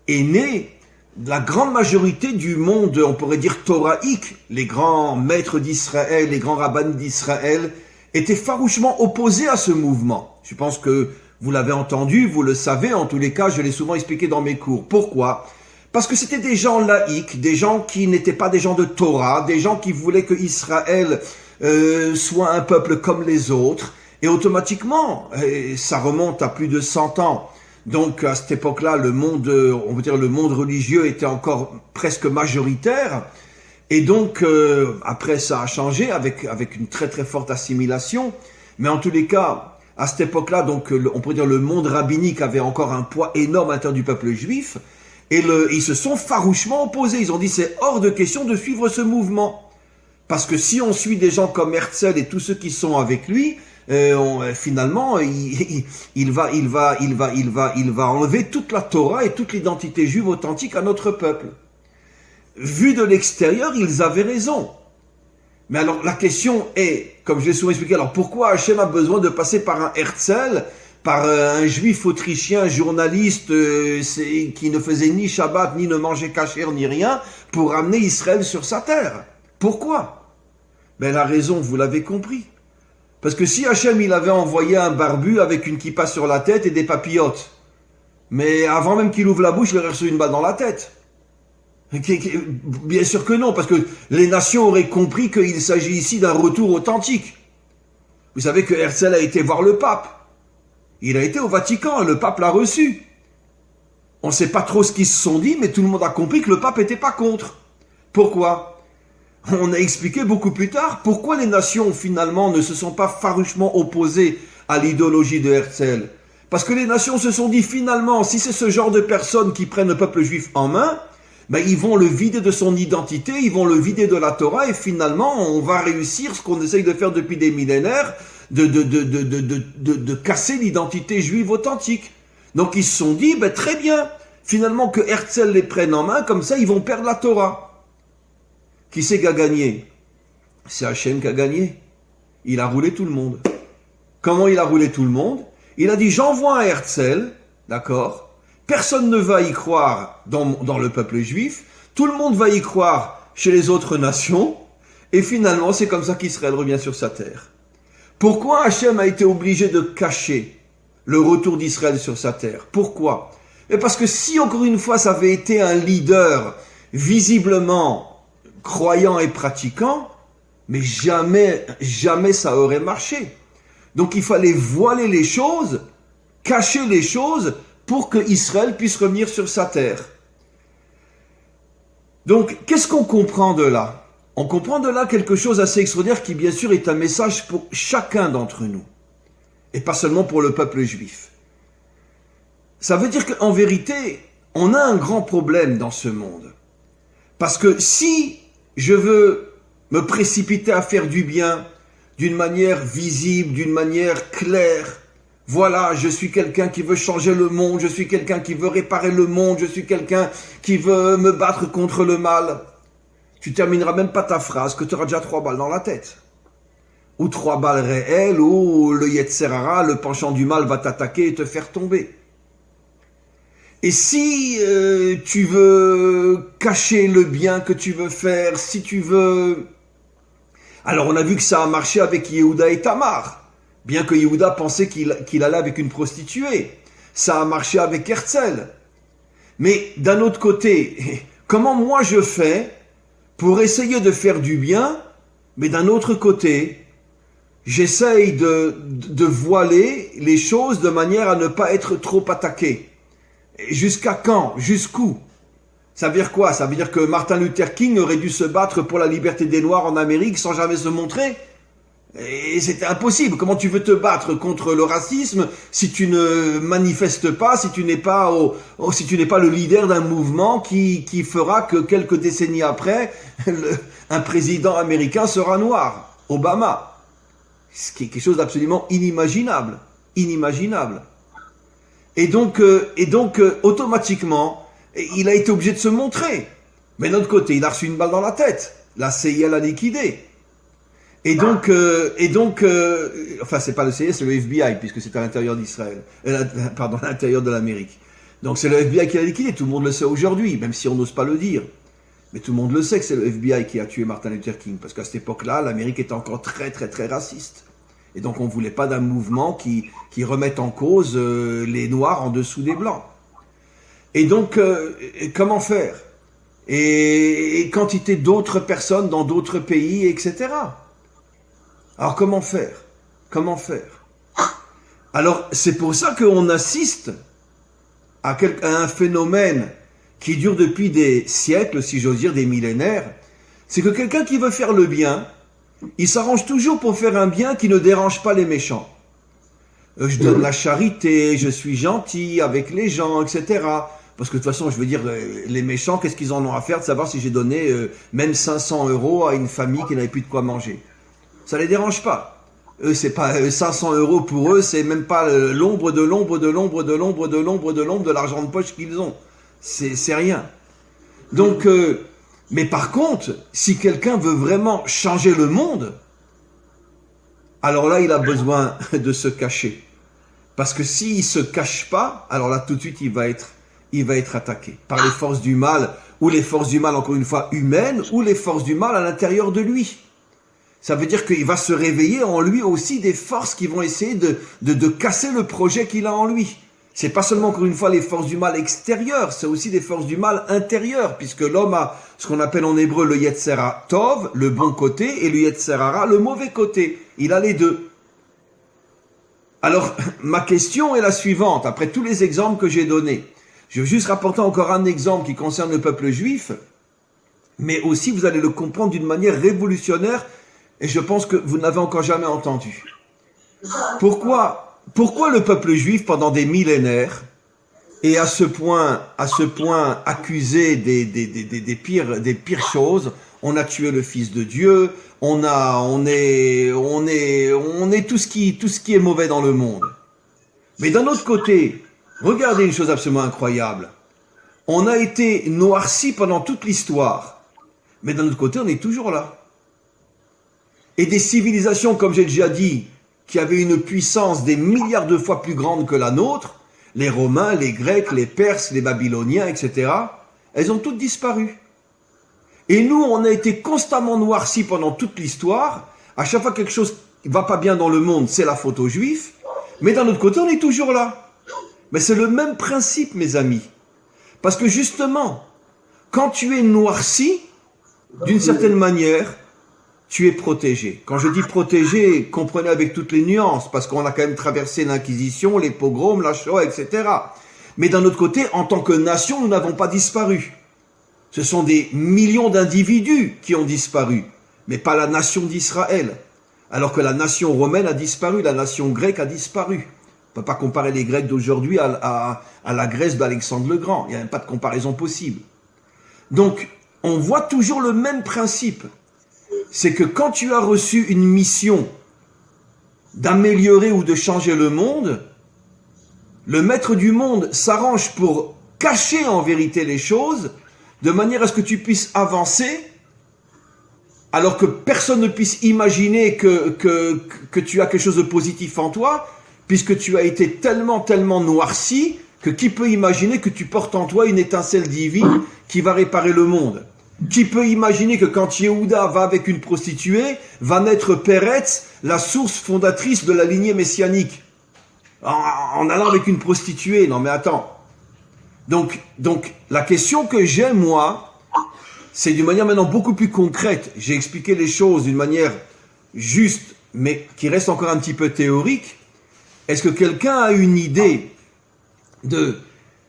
est né, la grande majorité du monde, on pourrait dire thoraïque, les grands maîtres d'Israël, les grands rabbins d'Israël, étaient farouchement opposés à ce mouvement. Je pense que vous l'avez entendu, vous le savez, en tous les cas, je l'ai souvent expliqué dans mes cours. Pourquoi? Parce que c'était des gens laïques, des gens qui n'étaient pas des gens de Torah, des gens qui voulaient que Israël soit un peuple comme les autres, et automatiquement, ça remonte à plus de 100 ans, donc à cette époque-là, le monde, on peut dire le monde religieux était encore presque majoritaire. Et donc, après ça a changé avec une très très forte assimilation. Mais en tous les cas, à cette époque-là, donc on pourrait dire le monde rabbinique avait encore un poids énorme à l'intérieur du peuple juif. Et ils se sont farouchement opposés. Ils ont dit c'est hors de question de suivre ce mouvement. Parce que si on suit des gens comme Herzl et tous ceux qui sont avec lui, finalement, il va enlever toute la Torah et toute l'identité juive authentique à notre peuple. Vu de l'extérieur, ils avaient raison. Mais alors, la question est, comme je l'ai souvent expliqué, alors pourquoi Hachem a besoin de passer par un Herzl, par un juif autrichien, journaliste, qui ne faisait ni Shabbat, ni ne mangeait kasher, ni rien, pour amener Israël sur sa terre? Pourquoi? Ben, la raison, vous l'avez compris. Parce que si Hachem, il avait envoyé un barbu avec une kippa sur la tête et des papillotes, mais avant même qu'il ouvre la bouche, il aurait reçu une balle dans la tête. Bien sûr que non, parce que les nations auraient compris qu'il s'agit ici d'un retour authentique. Vous savez que Herzl a été voir le pape. Il a été au Vatican, le pape l'a reçu. On ne sait pas trop ce qu'ils se sont dit, mais tout le monde a compris que le pape n'était pas contre. Pourquoi? On a expliqué beaucoup plus tard pourquoi les nations finalement ne se sont pas farouchement opposées à l'idéologie de Herzl. Parce que les nations se sont dit finalement, si c'est ce genre de personnes qui prennent le peuple juif en main, ben ils vont le vider de son identité, ils vont le vider de la Torah et finalement on va réussir ce qu'on essaye de faire depuis des millénaires, de casser l'identité juive authentique. Donc ils se sont dit, ben très bien, finalement que Herzl les prenne en main, comme ça ils vont perdre la Torah. Qui c'est qui a gagné? C'est Hachem qui a gagné. Il a roulé tout le monde. Comment il a roulé tout le monde? Il a dit, j'envoie un Herzl, d'accord? Personne ne va y croire dans le peuple juif. Tout le monde va y croire chez les autres nations. Et finalement, c'est comme ça qu'Israël revient sur sa terre. Pourquoi Hachem a été obligé de cacher le retour d'Israël sur sa terre? Pourquoi? Et parce que si, encore une fois, ça avait été un leader visiblement croyant et pratiquant, mais jamais ça aurait marché. Donc il fallait voiler les choses, cacher les choses, pour que Israël puisse revenir sur sa terre. Donc, qu'est-ce qu'on comprend de là? On comprend de là quelque chose d'assez extraordinaire qui, bien sûr, est un message pour chacun d'entre nous, et pas seulement pour le peuple juif. Ça veut dire qu'en vérité, on a un grand problème dans ce monde. Parce que si je veux me précipiter à faire du bien d'une manière visible, d'une manière claire, voilà, je suis quelqu'un qui veut changer le monde, je suis quelqu'un qui veut réparer le monde, je suis quelqu'un qui veut me battre contre le mal. Tu termineras même pas ta phrase que tu auras déjà 3 balles dans la tête. ou 3 balles réelles, ou le Yetzer Hara, le penchant du mal, va t'attaquer et te faire tomber. Et si tu veux cacher le bien que tu veux faire, si tu veux... Alors on a vu que ça a marché avec Yehuda et Tamar, bien que Yehuda pensait qu'il allait avec une prostituée. Ça a marché avec Herzl. Mais d'un autre côté, comment moi je fais pour essayer de faire du bien, mais d'un autre côté, j'essaye de voiler les choses de manière à ne pas être trop attaqué. Jusqu'à quand? Jusqu'où? Ça veut dire quoi? Ça veut dire que Martin Luther King aurait dû se battre pour la liberté des Noirs en Amérique sans jamais se montrer? Et c'était impossible. Comment tu veux te battre contre le racisme si tu ne manifestes pas, si tu n'es pas le leader d'un mouvement qui fera que quelques décennies après, un président américain sera noir, Obama. Ce qui est quelque chose d'absolument inimaginable. Inimaginable. Et donc, automatiquement, il a été obligé de se montrer. Mais d'un autre côté, il a reçu une balle dans la tête. La CIA l'a liquidé. Et donc, enfin, c'est pas le CIA, c'est le FBI, puisque c'est à l'intérieur d'Israël. Pardon, à l'intérieur de l'Amérique. Donc c'est le FBI qui l'a liquidé. Tout le monde le sait aujourd'hui, même si on n'ose pas le dire. Mais tout le monde le sait que c'est le FBI qui a tué Martin Luther King. Parce qu'à cette époque-là, l'Amérique était encore très, très, très raciste. Et donc on ne voulait pas d'un mouvement qui remette en cause les Noirs en dessous des Blancs. Et donc, comment faire? Et quantité d'autres personnes dans d'autres pays, etc. Alors comment faire? Comment faire? Alors c'est pour ça qu'on assiste à un phénomène qui dure depuis des siècles, si j'ose dire, des millénaires. C'est que quelqu'un qui veut faire le bien, il s'arrange toujours pour faire un bien qui ne dérange pas les méchants. Je donne la charité, je suis gentil avec les gens, etc. Parce que de toute façon, je veux dire, les méchants, qu'est-ce qu'ils en ont à faire de savoir si j'ai donné même 500 € à une famille qui n'avait plus de quoi manger? Ça les dérange pas. Eux, c'est pas 500 € pour eux, c'est même pas l'ombre de l'argent de poche qu'ils ont. C'est rien. Donc, mais par contre, si quelqu'un veut vraiment changer le monde, alors là, il a besoin de se cacher. Parce que s'il se cache pas, alors là, tout de suite, il va être attaqué par les forces du mal, ou les forces du mal, encore une fois, humaines, ou les forces du mal à l'intérieur de lui. Ça veut dire qu'il va se réveiller en lui aussi des forces qui vont essayer de casser le projet qu'il a en lui. C'est pas seulement, encore une fois, les forces du mal extérieures, c'est aussi des forces du mal intérieures, puisque l'homme a ce qu'on appelle en hébreu le Yetzer Tov, le bon côté, et le Yetzer Hara, le mauvais côté. Il a les deux. Alors, ma question est la suivante, après tous les exemples que j'ai donnés. Je veux juste rapporter encore un exemple qui concerne le peuple juif, mais aussi vous allez le comprendre d'une manière révolutionnaire, et je pense que vous n'avez encore jamais entendu. Pourquoi le peuple juif, pendant des millénaires, est à ce point accusé des pires choses? On a tué le Fils de Dieu, on est tout ce qui est mauvais dans le monde. Mais d'un autre côté, regardez une chose absolument incroyable. On a été noirci pendant toute l'histoire, mais d'un autre côté, on est toujours là. Et des civilisations, comme j'ai déjà dit, qui avaient une puissance des milliards de fois plus grande que la nôtre, les Romains, les Grecs, les Perses, les Babyloniens, etc., elles ont toutes disparu. Et nous, on a été constamment noircis pendant toute l'histoire. À chaque fois que quelque chose ne va pas bien dans le monde, c'est la faute aux Juifs. Mais d'un autre côté, on est toujours là. Mais c'est le même principe, mes amis. Parce que justement, quand tu es noirci, d'une certaine manière, tu es protégé. Quand je dis protégé, comprenez avec toutes les nuances, parce qu'on a quand même traversé l'Inquisition, les pogroms, la Shoah, etc. Mais d'un autre côté, en tant que nation, nous n'avons pas disparu. Ce sont des millions d'individus qui ont disparu, mais pas la nation d'Israël. Alors que la nation romaine a disparu, la nation grecque a disparu. On ne peut pas comparer les Grecs d'aujourd'hui à la Grèce d'Alexandre le Grand. Il n'y a même pas de comparaison possible. Donc, on voit toujours le même principe. C'est que quand tu as reçu une mission d'améliorer ou de changer le monde, le maître du monde s'arrange pour cacher en vérité les choses, de manière à ce que tu puisses avancer alors que personne ne puisse imaginer que tu as quelque chose de positif en toi, puisque tu as été tellement noirci, que qui peut imaginer que tu portes en toi une étincelle divine qui va réparer le monde? Qui peut imaginer que quand Yehuda va avec une prostituée, va naître Peretz, la source fondatrice de la lignée messianique, en allant avec une prostituée? Non mais attends. Donc la question que j'ai, moi, c'est d'une manière maintenant beaucoup plus concrète. J'ai expliqué les choses d'une manière juste, mais qui reste encore un petit peu théorique. Est-ce que quelqu'un a une idée de...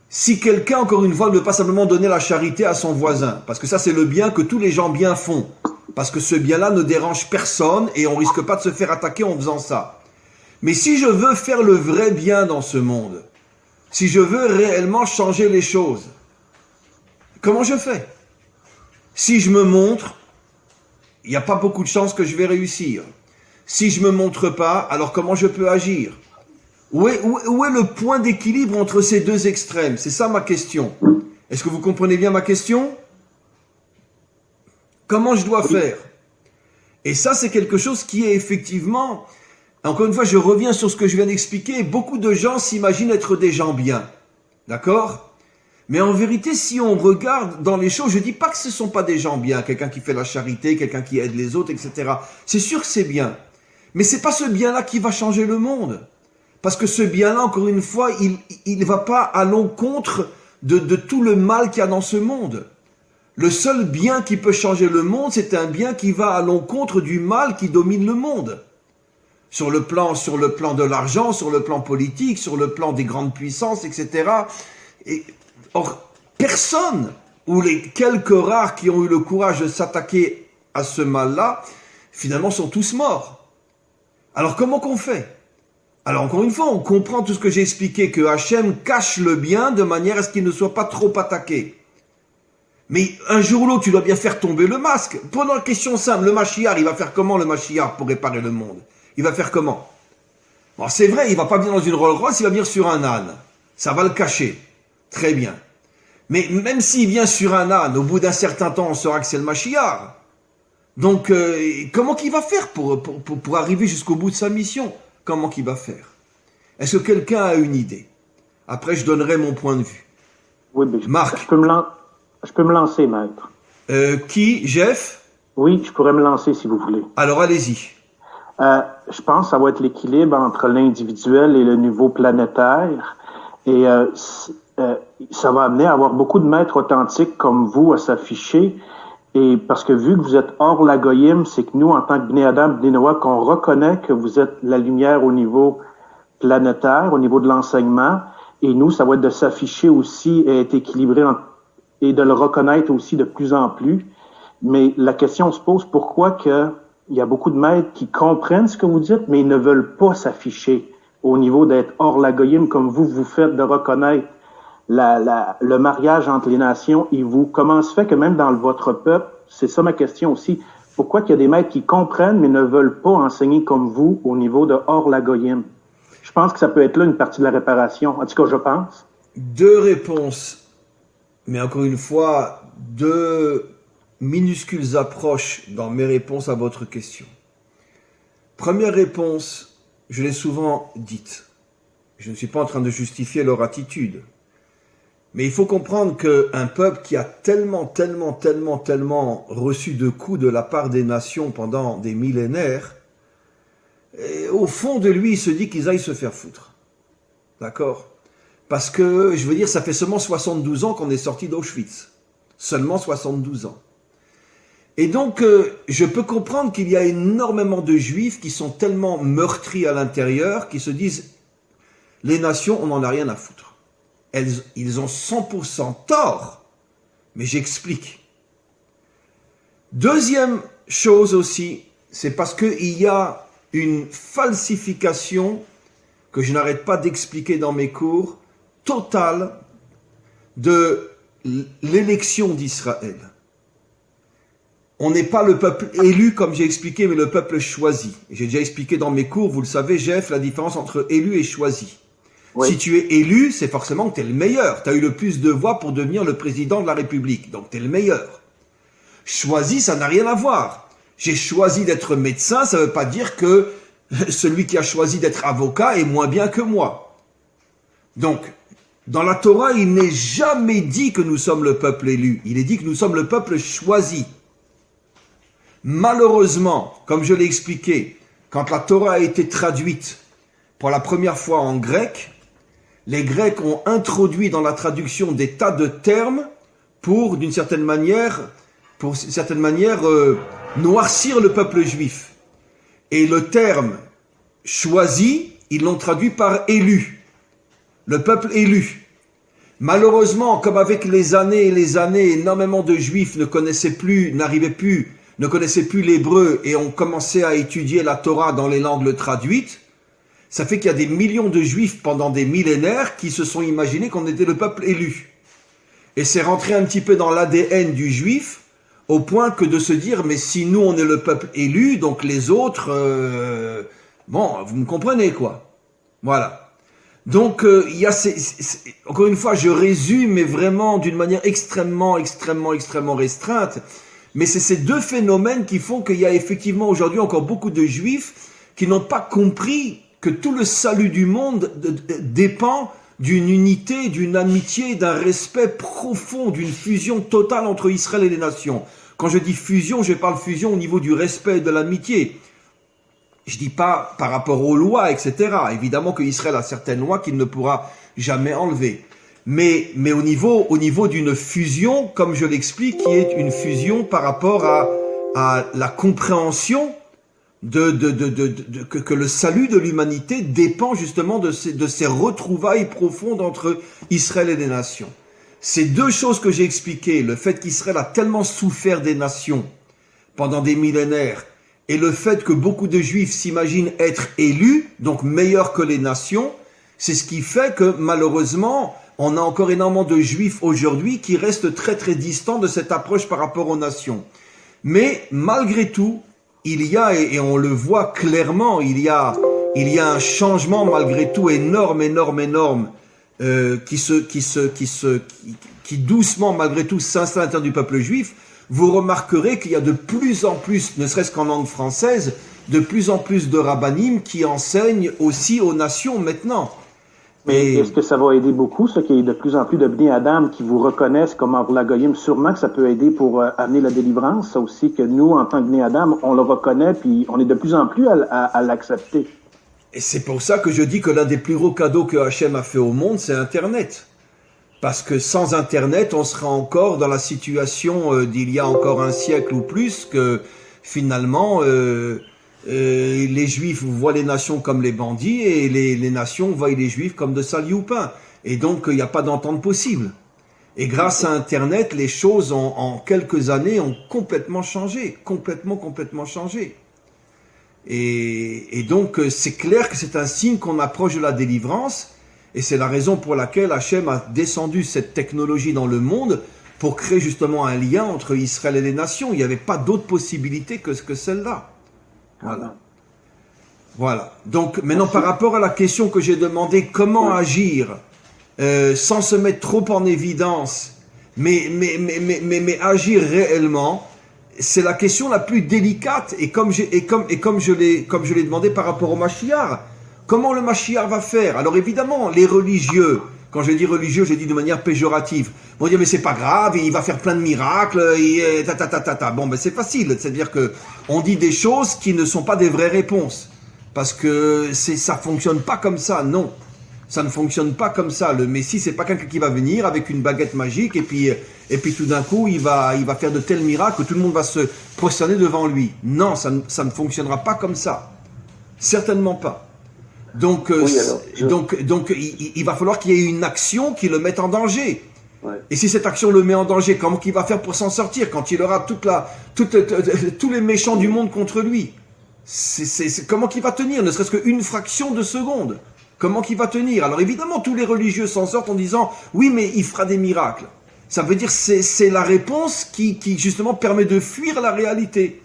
Si quelqu'un, encore une fois, ne veut pas simplement donner la charité à son voisin, parce que ça c'est le bien que tous les gens bien font, parce que ce bien-là ne dérange personne et on risque pas de se faire attaquer en faisant ça. Mais si je veux faire le vrai bien dans ce monde, si je veux réellement changer les choses, comment je fais? Si je me montre, il n'y a pas beaucoup de chances que je vais réussir. Si je me montre pas, alors comment je peux agir? Où est le point d'équilibre entre ces deux extrêmes? C'est ça ma question. Est-ce que vous comprenez bien ma question? Comment je dois faire? Et ça, c'est quelque chose qui est effectivement... Encore une fois, je reviens sur ce que je viens d'expliquer. Beaucoup de gens s'imaginent être des gens bien. D'accord? Mais en vérité, si on regarde dans les choses, je ne dis pas que ce ne sont pas des gens bien. Quelqu'un qui fait la charité, quelqu'un qui aide les autres, etc. C'est sûr que c'est bien. Mais ce n'est pas ce bien-là qui va changer le monde. Parce que ce bien-là, encore une fois, il ne va pas à l'encontre de tout le mal qu'il y a dans ce monde. Le seul bien qui peut changer le monde, c'est un bien qui va à l'encontre du mal qui domine le monde. Sur le plan de l'argent, sur le plan politique, sur le plan des grandes puissances, etc. Or, personne, ou les quelques rares qui ont eu le courage de s'attaquer à ce mal-là, finalement sont tous morts. Alors comment qu'on fait? Alors encore une fois, on comprend tout ce que j'ai expliqué, que Hachem cache le bien de manière à ce qu'il ne soit pas trop attaqué. Mais un jour ou l'autre, tu dois bien faire tomber le masque. Prenons la question simple, le Mashiach, il va faire comment le Mashiach pour réparer le monde? Il va faire comment? Bon, c'est vrai, il va pas venir dans une Rolls Royce, il va venir sur un âne. Ça va le cacher. Très bien. Mais même s'il vient sur un âne, au bout d'un certain temps, on saura que c'est le Mashiach. Donc, comment qu'il va faire pour arriver jusqu'au bout de sa mission? Comment qu'il va faire? Est-ce que quelqu'un a une idée? Après, je donnerai mon point de vue. Oui, mais Marc. Je peux me lancer, maître. Qui? Jeff? Oui, je pourrais me lancer si vous voulez. Alors, allez-y. Je pense que ça va être l'équilibre entre l'individuel et le niveau planétaire. Et ça va amener à avoir beaucoup de maîtres authentiques comme vous à s'afficher. Et parce que vu que vous êtes hors la goyim, c'est que nous, en tant que Bnei Adam, Bnei Noah, qu'on reconnaît que vous êtes la lumière au niveau planétaire, au niveau de l'enseignement. Et nous, ça va être de s'afficher aussi et être équilibré et de le reconnaître aussi de plus en plus. Mais la question se pose, pourquoi il y a beaucoup de maîtres qui comprennent ce que vous dites, mais ils ne veulent pas s'afficher au niveau d'être hors la goyim, comme vous faites, de reconnaître le mariage entre les nations. Et vous, comment se fait que même dans votre peuple, c'est ça ma question aussi, pourquoi qu'il y a des maîtres qui comprennent, mais ne veulent pas enseigner comme vous au niveau de hors la goyim? Je pense que ça peut être là une partie de la réparation. En tout cas, je pense. Deux réponses, mais encore une fois, deux minuscules approches dans mes réponses à votre question. Première réponse, je l'ai souvent dite. Je ne suis pas en train de justifier leur attitude. Mais il faut comprendre qu'un peuple qui a tellement reçu de coups de la part des nations pendant des millénaires, au fond de lui, il se dit qu'ils aillent se faire foutre. D'accord? Parce que, je veux dire, ça fait seulement 72 ans qu'on est sorti d'Auschwitz. Seulement 72 ans. Et donc, je peux comprendre qu'il y a énormément de juifs qui sont tellement meurtris à l'intérieur, qui se disent, les nations, on n'en a rien à foutre. Ils ont 100% tort. Mais j'explique. Deuxième chose aussi, c'est parce qu'il y a une falsification que je n'arrête pas d'expliquer dans mes cours, totale de l'élection d'Israël. On n'est pas le peuple élu, comme j'ai expliqué, mais le peuple choisi. J'ai déjà expliqué dans mes cours, vous le savez, Jeff, la différence entre élu et choisi. Oui. Si tu es élu, c'est forcément que tu es le meilleur. Tu as eu le plus de voix pour devenir le président de la République. Donc tu es le meilleur. Choisi, ça n'a rien à voir. J'ai choisi d'être médecin, ça ne veut pas dire que celui qui a choisi d'être avocat est moins bien que moi. Donc, dans la Torah, il n'est jamais dit que nous sommes le peuple élu. Il est dit que nous sommes le peuple choisi. Malheureusement, comme je l'ai expliqué, quand la Torah a été traduite pour la première fois en grec, les Grecs ont introduit dans la traduction des tas de termes pour, d'une certaine manière, noircir le peuple juif. Et le terme choisi, ils l'ont traduit par élu. Le peuple élu. Malheureusement, comme avec les années et les années, énormément de juifs ne connaissaient plus l'hébreu et ont commencé à étudier la Torah dans les langues traduites, ça fait qu'il y a des millions de juifs pendant des millénaires qui se sont imaginés qu'on était le peuple élu. Et c'est rentré un petit peu dans l'ADN du juif, au point que de se dire, mais si nous on est le peuple élu, donc les autres, bon, vous me comprenez quoi. Voilà. Donc, il y a encore une fois, je résume, mais vraiment d'une manière extrêmement restreinte, mais c'est ces deux phénomènes qui font qu'il y a effectivement aujourd'hui encore beaucoup de juifs qui n'ont pas compris que tout le salut du monde dépend d'une unité, d'une amitié, d'un respect profond, d'une fusion totale entre Israël et les nations. Quand je dis fusion, je parle fusion au niveau du respect et de l'amitié. Je dis pas par rapport aux lois, etc. Évidemment que Israël a certaines lois qu'il ne pourra jamais enlever. Mais au niveau d'une fusion, comme je l'explique, qui est une fusion par rapport à la compréhension que le salut de l'humanité dépend justement de ces retrouvailles profondes entre Israël et les nations. Ces deux choses que j'ai expliquées, le fait qu'Israël a tellement souffert des nations pendant des millénaires, et le fait que beaucoup de Juifs s'imaginent être élus, donc meilleurs que les nations, c'est ce qui fait que malheureusement, on a encore énormément de Juifs aujourd'hui qui restent très très distants de cette approche par rapport aux nations. Mais malgré tout, il y a, et on le voit clairement, il y a un changement malgré tout énorme, qui doucement malgré tout s'installe à l'intérieur du peuple juif. Vous remarquerez qu'il y a de plus en plus, ne serait-ce qu'en langue française, de plus en plus de rabbinim qui enseignent aussi aux nations maintenant. Mais est-ce que ça va aider beaucoup, ce qu'il y ait de plus en plus de Bnei Adam qui vous reconnaissent comme Orla Goyim? Sûrement que ça peut aider pour amener la délivrance, ça aussi, que nous, en tant que Bnei Adam, on le reconnaît, puis on est de plus en plus à l'accepter. Et c'est pour ça que je dis que l'un des plus gros cadeaux que Hachem a fait au monde, c'est Internet. Parce que sans Internet, on sera encore dans la situation d'il y a encore un siècle ou plus, que finalement... les Juifs voient les nations comme les bandits et les nations voient les Juifs comme de sales youpins. Et donc, il n'y a pas d'entente possible. Et grâce à Internet, les choses en quelques années ont complètement changé. Complètement changé. Et donc, c'est clair que c'est un signe qu'on approche de la délivrance. Et c'est la raison pour laquelle Hachem a descendu cette technologie dans le monde pour créer justement un lien entre Israël et les nations. Il n'y avait pas d'autre possibilité que celle-là. Voilà. Donc maintenant par rapport à la question que j'ai demandé, comment agir sans se mettre trop en évidence, mais agir réellement, c'est la question la plus délicate. Et comme je l'ai demandé par rapport au Mashiach, comment le Mashiach va faire? Alors évidemment, les religieux, quand je dis religieux, je dis de manière péjorative, vont dire mais c'est pas grave, il va faire plein de miracles, Bon, ben c'est facile, c'est-à-dire que on dit des choses qui ne sont pas des vraies réponses, parce que ça fonctionne pas comme ça, non, ça ne fonctionne pas comme ça. Le Messie, c'est pas quelqu'un qui va venir avec une baguette magique et puis tout d'un coup il va faire de tels miracles que tout le monde va se prosterner devant lui. Non, ça ne fonctionnera pas comme ça, certainement pas. Donc, il va falloir qu'il y ait une action qui le mette en danger. Ouais. Et si cette action le met en danger, comment il va faire pour s'en sortir quand il aura tous les méchants du monde contre lui? Comment il va tenir, ne serait-ce qu'une fraction de seconde? Comment il va tenir? Alors évidemment, tous les religieux s'en sortent en disant « Oui, mais il fera des miracles ». Ça veut dire que c'est la réponse qui justement permet de fuir la réalité.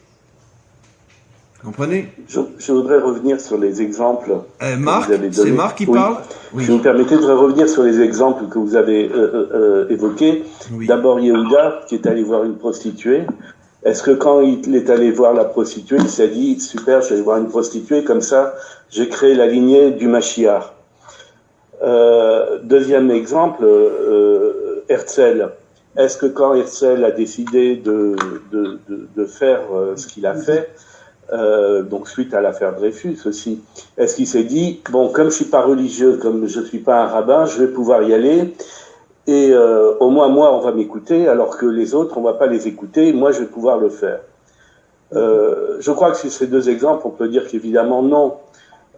Vous comprenez? Je voudrais revenir sur les exemples que vous avez donnés. C'est Marc qui parle. Oui. Si vous me permettez, je voudrais revenir sur les exemples que vous avez évoqués. Oui. D'abord, Yehuda, qui est allé voir une prostituée, Est-ce que quand il est allé voir la prostituée, il s'est dit, super, je vais aller voir une prostituée, comme ça, j'ai créé la lignée du Mashiach. Deuxième exemple, Herzl. Est-ce que quand Herzl a décidé de faire ce qu'il a fait, donc suite à l'affaire Dreyfus aussi, est-ce qu'il s'est dit, bon, comme je suis pas religieux, comme je suis pas un rabbin, je vais pouvoir y aller, et au moins moi on va m'écouter, alors que les autres on va pas les écouter, moi je vais pouvoir le faire. Je crois que sur ces deux exemples, on peut dire qu'évidemment non.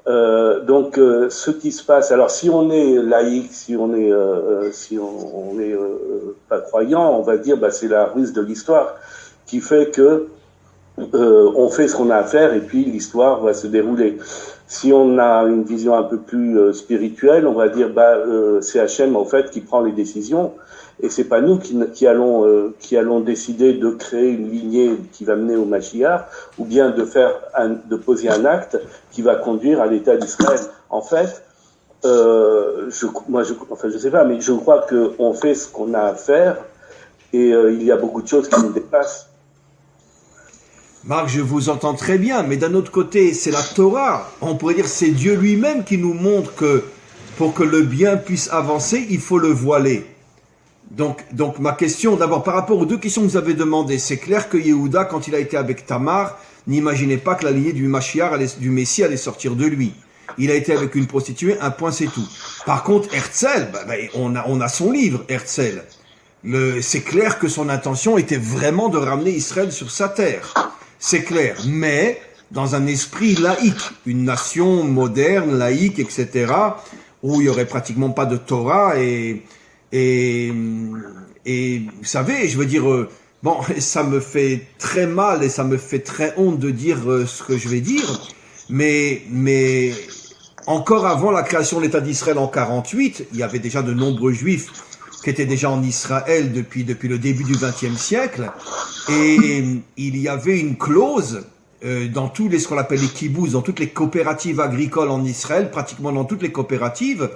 Donc, ce qui se passe. Alors, si on est laïque, si on est pas croyant, on va dire, bah, c'est la ruse de l'histoire qui fait que on fait ce qu'on a à faire et puis l'histoire va se dérouler. Si on a une vision un peu plus spirituelle, on va dire, bah, c'est Hachem en fait qui prend les décisions. Et c'est pas nous qui allons décider de créer une lignée qui va mener au Mashiach, ou bien de poser un acte qui va conduire à l'État d'Israël. En fait, je sais pas, mais je crois qu'on fait ce qu'on a à faire, et il y a beaucoup de choses qui nous dépassent. Marc, je vous entends très bien, mais d'un autre côté, c'est la Torah. On pourrait dire que c'est Dieu lui-même qui nous montre que pour que le bien puisse avancer, il faut le voiler. Donc ma question, d'abord, par rapport aux deux questions que vous avez demandées, c'est clair que Yehuda, quand il a été avec Tamar, n'imaginait pas que la lignée du Mashiach, du Messie, allait sortir de lui. Il a été avec une prostituée, un point, c'est tout. Par contre, Herzl, on a son livre, Herzl. C'est clair que son intention était vraiment de ramener Israël sur sa terre. C'est clair. Mais, dans un esprit laïque, une nation moderne, laïque, etc., où il y aurait pratiquement pas de Torah et vous savez, je veux dire, bon, ça me fait très mal et ça me fait très honte de dire ce que je vais dire, mais encore avant la création de l'État d'Israël en 48, il y avait déjà de nombreux Juifs qui étaient déjà en Israël depuis le début du XXe siècle, et il y avait une clause dans ce qu'on appelle les kibbutz, dans toutes les coopératives agricoles en Israël, pratiquement dans toutes les coopératives,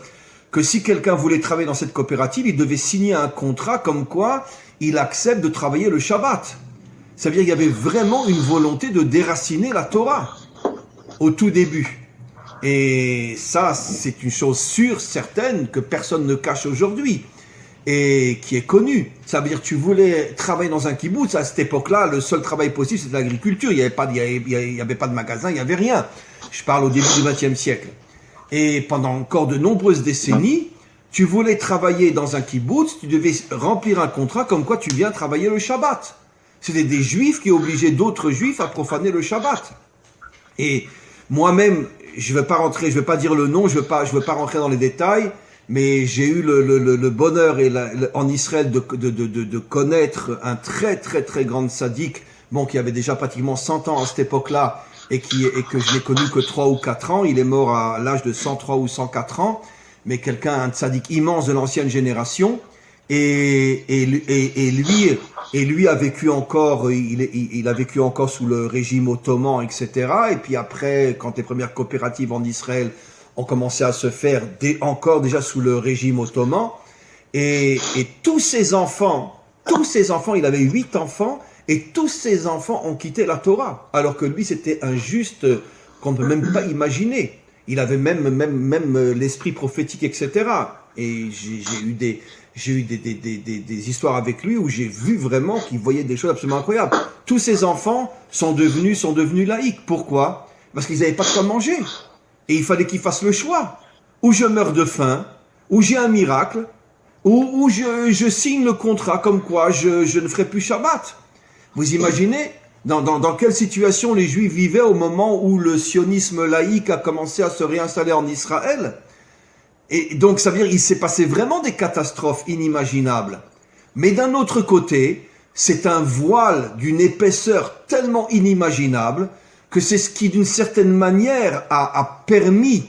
que si quelqu'un voulait travailler dans cette coopérative, il devait signer un contrat comme quoi il accepte de travailler le Shabbat. Ça veut dire qu'il y avait vraiment une volonté de déraciner la Torah au tout début. Et ça, c'est une chose sûre, certaine, que personne ne cache aujourd'hui et qui est connue. Ça veut dire que tu voulais travailler dans un kibbutz, à cette époque-là, le seul travail possible, c'était l'agriculture. Il n'y avait pas de magasin, il n'y avait rien. Je parle au début du XXe siècle. Et pendant encore de nombreuses décennies, tu voulais travailler dans un kibbutz, tu devais remplir un contrat comme quoi tu viens travailler le Shabbat. C'était des Juifs qui obligeaient d'autres Juifs à profaner le Shabbat. Et moi-même, je vais pas dire le nom, je veux pas rentrer dans les détails, mais j'ai eu le bonheur en Israël de connaître un très très très grand sadique, bon, qui avait déjà pratiquement 100 ans à cette époque-là, et que je n'ai connu que 3 ou 4 ans. Il est mort à l'âge de 103 ou 104 ans, mais un tzaddik immense de l'ancienne génération, et lui a vécu encore, il a vécu encore sous le régime ottoman, etc. Et puis après, quand les premières coopératives en Israël ont commencé à se faire, encore déjà sous le régime ottoman, et tous ses enfants, il avait 8 enfants, et tous ses enfants ont quitté la Torah, alors que lui c'était un juste qu'on ne peut même pas imaginer. Il avait même l'esprit prophétique, etc. Et j'ai eu des histoires avec lui où j'ai vu vraiment qu'il voyait des choses absolument incroyables. Tous ses enfants sont devenus laïcs. Pourquoi? Parce qu'ils n'avaient pas de quoi manger. Et il fallait qu'ils fassent le choix. Ou je meurs de faim, ou j'ai un miracle, ou je signe le contrat comme quoi je ne ferai plus Shabbat. Vous imaginez dans quelle situation les Juifs vivaient au moment où le sionisme laïque a commencé à se réinstaller en Israël? Et donc, ça veut dire qu'il s'est passé vraiment des catastrophes inimaginables. Mais d'un autre côté, c'est un voile d'une épaisseur tellement inimaginable que c'est ce qui, d'une certaine manière, a permis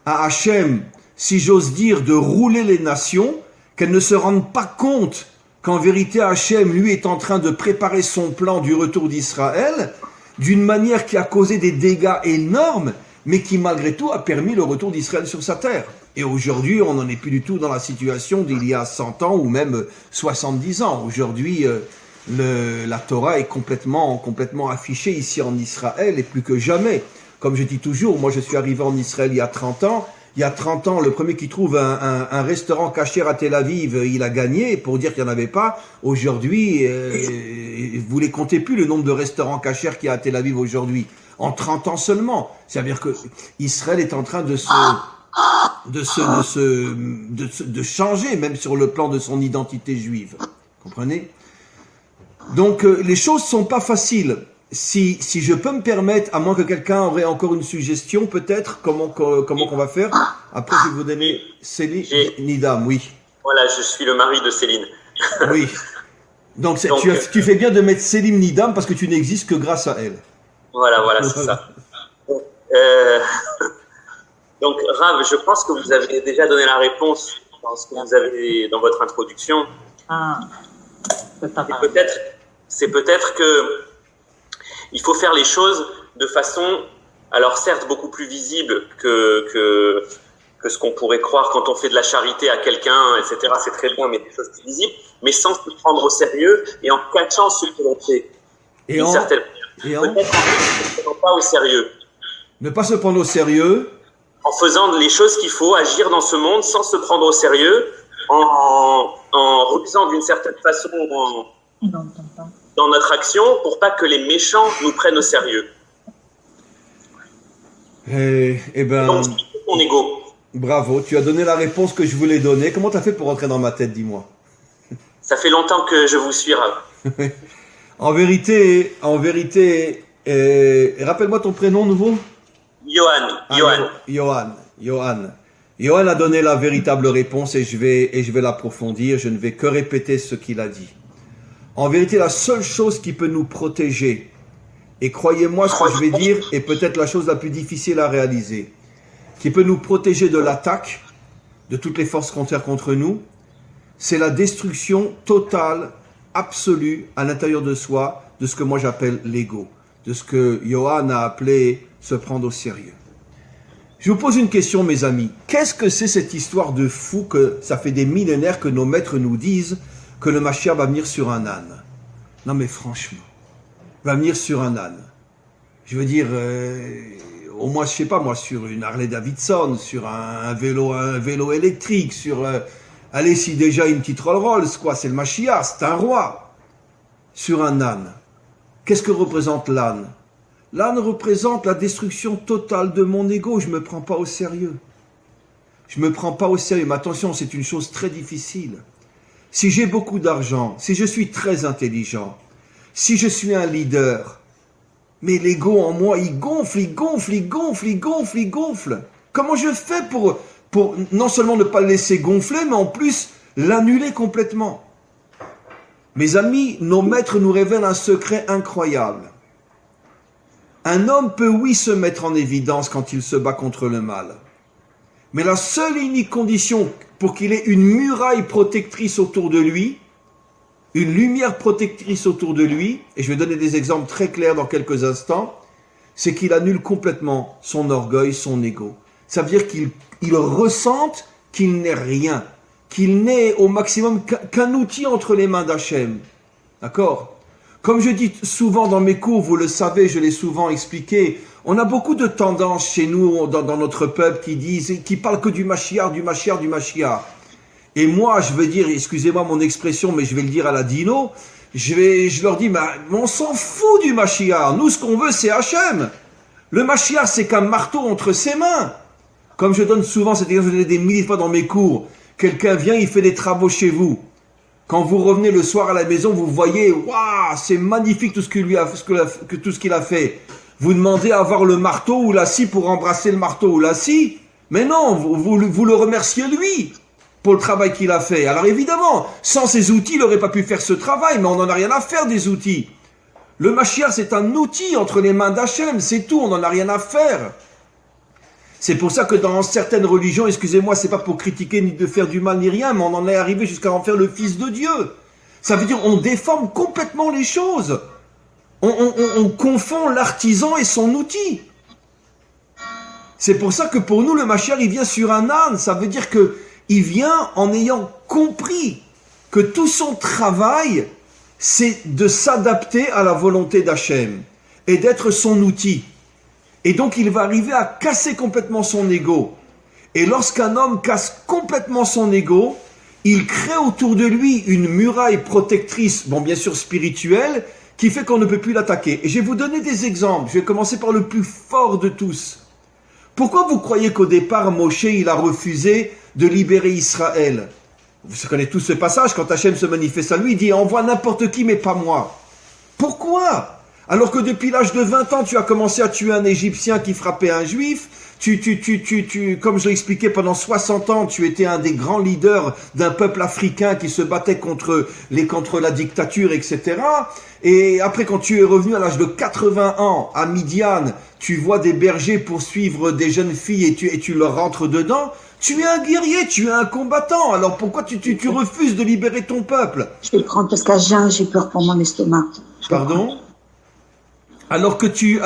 à Hachem, si j'ose dire, de rouler les nations, qu'elles ne se rendent pas compte qu'en vérité Hachem, lui, est en train de préparer son plan du retour d'Israël d'une manière qui a causé des dégâts énormes, mais qui malgré tout a permis le retour d'Israël sur sa terre. Et aujourd'hui, on n'en est plus du tout dans la situation d'il y a 100 ans ou même 70 ans. Aujourd'hui, la Torah est complètement affichée ici en Israël et plus que jamais. Comme je dis toujours, moi je suis arrivé en Israël il y a 30 ans. Il y a 30 ans, le premier qui trouve un restaurant kasher à Tel Aviv, il a gagné pour dire qu'il n'y en avait pas. Aujourd'hui, vous les comptez plus le nombre de restaurants kasher qu'il y a à Tel Aviv aujourd'hui. En 30 ans seulement. C'est-à-dire que Israël est en train de changer, même sur le plan de son identité juive. Comprenez? Donc, les choses sont pas faciles. Si je peux me permettre, à moins que quelqu'un aurait encore une suggestion, peut-être, comment qu'on va faire. Après, je vais vous donner Céline Nidam, oui. Voilà, je suis le mari de Céline. Oui. Donc tu fais bien de mettre Céline Nidam parce que tu n'existes que grâce à elle. Voilà, c'est ça. Donc, Rav, je pense que vous avez déjà donné la réponse dans ce que vous avez dans votre introduction. C'est peut-être que il faut faire les choses de façon, alors certes beaucoup plus visible que ce qu'on pourrait croire quand on fait de la charité à quelqu'un, etc. C'est très bien, mais des choses plus visibles, mais sans se prendre au sérieux et en cachant ce que l'on fait. Peut-être en ne prenant pas au sérieux. Ne pas se prendre au sérieux. En faisant les choses qu'il faut, agir dans ce monde sans se prendre au sérieux, en refusant d'une certaine façon dans notre action pour pas que les méchants nous prennent au sérieux. Donc, c'est ton ego. Bravo, tu as donné la réponse que je voulais donner. Comment tu as fait pour rentrer dans ma tête, dis-moi? Ça fait longtemps que je vous suis, Rav. En vérité, rappelle-moi ton prénom nouveau? Johan a donné la véritable réponse et je vais l'approfondir. Je ne vais que répéter ce qu'il a dit. En vérité, la seule chose qui peut nous protéger, et croyez-moi, ce que je vais dire est peut-être la chose la plus difficile à réaliser, qui peut nous protéger de l'attaque de toutes les forces contraires contre nous, c'est la destruction totale, absolue, à l'intérieur de soi, de ce que moi j'appelle l'ego, de ce que Johan a appelé se prendre au sérieux. Je vous pose une question, mes amis. Qu'est-ce que c'est cette histoire de fou que ça fait des millénaires que nos maîtres nous disent que le Mashiach va venir sur un âne? Non mais franchement, va venir sur un âne. Je veux dire, au moins, je sais pas moi, sur une Harley Davidson, sur un vélo électrique, sur... allez, si déjà une petite Rolls-Royce, quoi, c'est le Mashiach, c'est un roi. Sur un âne. Qu'est-ce que représente l'âne? L'âne représente la destruction totale de mon ego. Je me prends pas au sérieux. Je me prends pas au sérieux. Mais attention, c'est une chose très difficile. Si j'ai beaucoup d'argent, si je suis très intelligent, si je suis un leader, mais l'ego en moi, il gonfle. Comment je fais pour non seulement ne pas le laisser gonfler, mais en plus l'annuler complètement? Mes amis, nos maîtres nous révèlent un secret incroyable. Un homme peut, oui, se mettre en évidence quand il se bat contre le mal. Mais la seule et unique condition pour qu'il ait une muraille protectrice autour de lui, une lumière protectrice autour de lui, et je vais donner des exemples très clairs dans quelques instants, c'est qu'il annule complètement son orgueil, son ego. Ça veut dire qu'il ressente qu'il n'est rien, qu'il n'est au maximum qu'un outil entre les mains d'Hachem. D'accord ? Comme je dis souvent dans mes cours, vous le savez, je l'ai souvent expliqué, on a beaucoup de tendances chez nous, dans notre peuple, qui parlent que du Mashiach. Et moi, je veux dire, excusez-moi mon expression, mais je vais le dire à la Dino, je leur dis, mais on s'en fout du Mashiach. Nous, ce qu'on veut, c'est Hachem. Le Mashiach, c'est qu'un marteau entre ses mains. Comme je donne souvent, c'est-à-dire je donne des milliers de fois dans mes cours, quelqu'un vient, il fait des travaux chez vous. Quand vous revenez le soir à la maison, vous voyez, waouh, c'est magnifique tout ce qu'il a fait. Vous demandez à avoir le marteau ou la scie pour embrasser le marteau ou la scie. Mais non, vous le remerciez lui pour le travail qu'il a fait. Alors évidemment, sans ces outils, il n'aurait pas pu faire ce travail, mais on n'en a rien à faire des outils. Le Mashiach, c'est un outil entre les mains d'Hachem, c'est tout, on n'en a rien à faire. C'est pour ça que dans certaines religions, excusez-moi, c'est pas pour critiquer ni de faire du mal ni rien, mais on en est arrivé jusqu'à en faire le fils de Dieu. Ça veut dire on déforme complètement les choses. On confond l'artisan et son outil. C'est pour ça que pour nous, le Mashiach, il vient sur un âne. Ça veut dire que il vient en ayant compris que tout son travail, c'est de s'adapter à la volonté d'Hachem et d'être son outil. Et donc il va arriver à casser complètement son ego. Et lorsqu'un homme casse complètement son ego, il crée autour de lui une muraille protectrice, bon bien sûr spirituelle, qui fait qu'on ne peut plus l'attaquer. Et je vais vous donner des exemples. Je vais commencer par le plus fort de tous. Pourquoi vous croyez qu'au départ, Moshe, il a refusé de libérer Israël? Vous connaissez tous ce passage, quand Hachem se manifeste à lui, il dit « Envoie n'importe qui, mais pas moi ». Pourquoi? Alors que depuis l'âge de 20 ans, tu as commencé à tuer un Égyptien qui frappait un Juif, comme je l'ai expliqué, pendant 60 ans, tu étais un des grands leaders d'un peuple africain qui se battait contre la dictature, etc. Et après, quand tu es revenu à l'âge de 80 ans à Midian, tu vois des bergers poursuivre des jeunes filles et tu leur rentres dedans. Tu es un guerrier, tu es un combattant. Alors pourquoi tu refuses de libérer ton peuple? Je vais le prendre parce qu'à jeun, j'ai peur pour mon estomac. Pardon? Alors que tu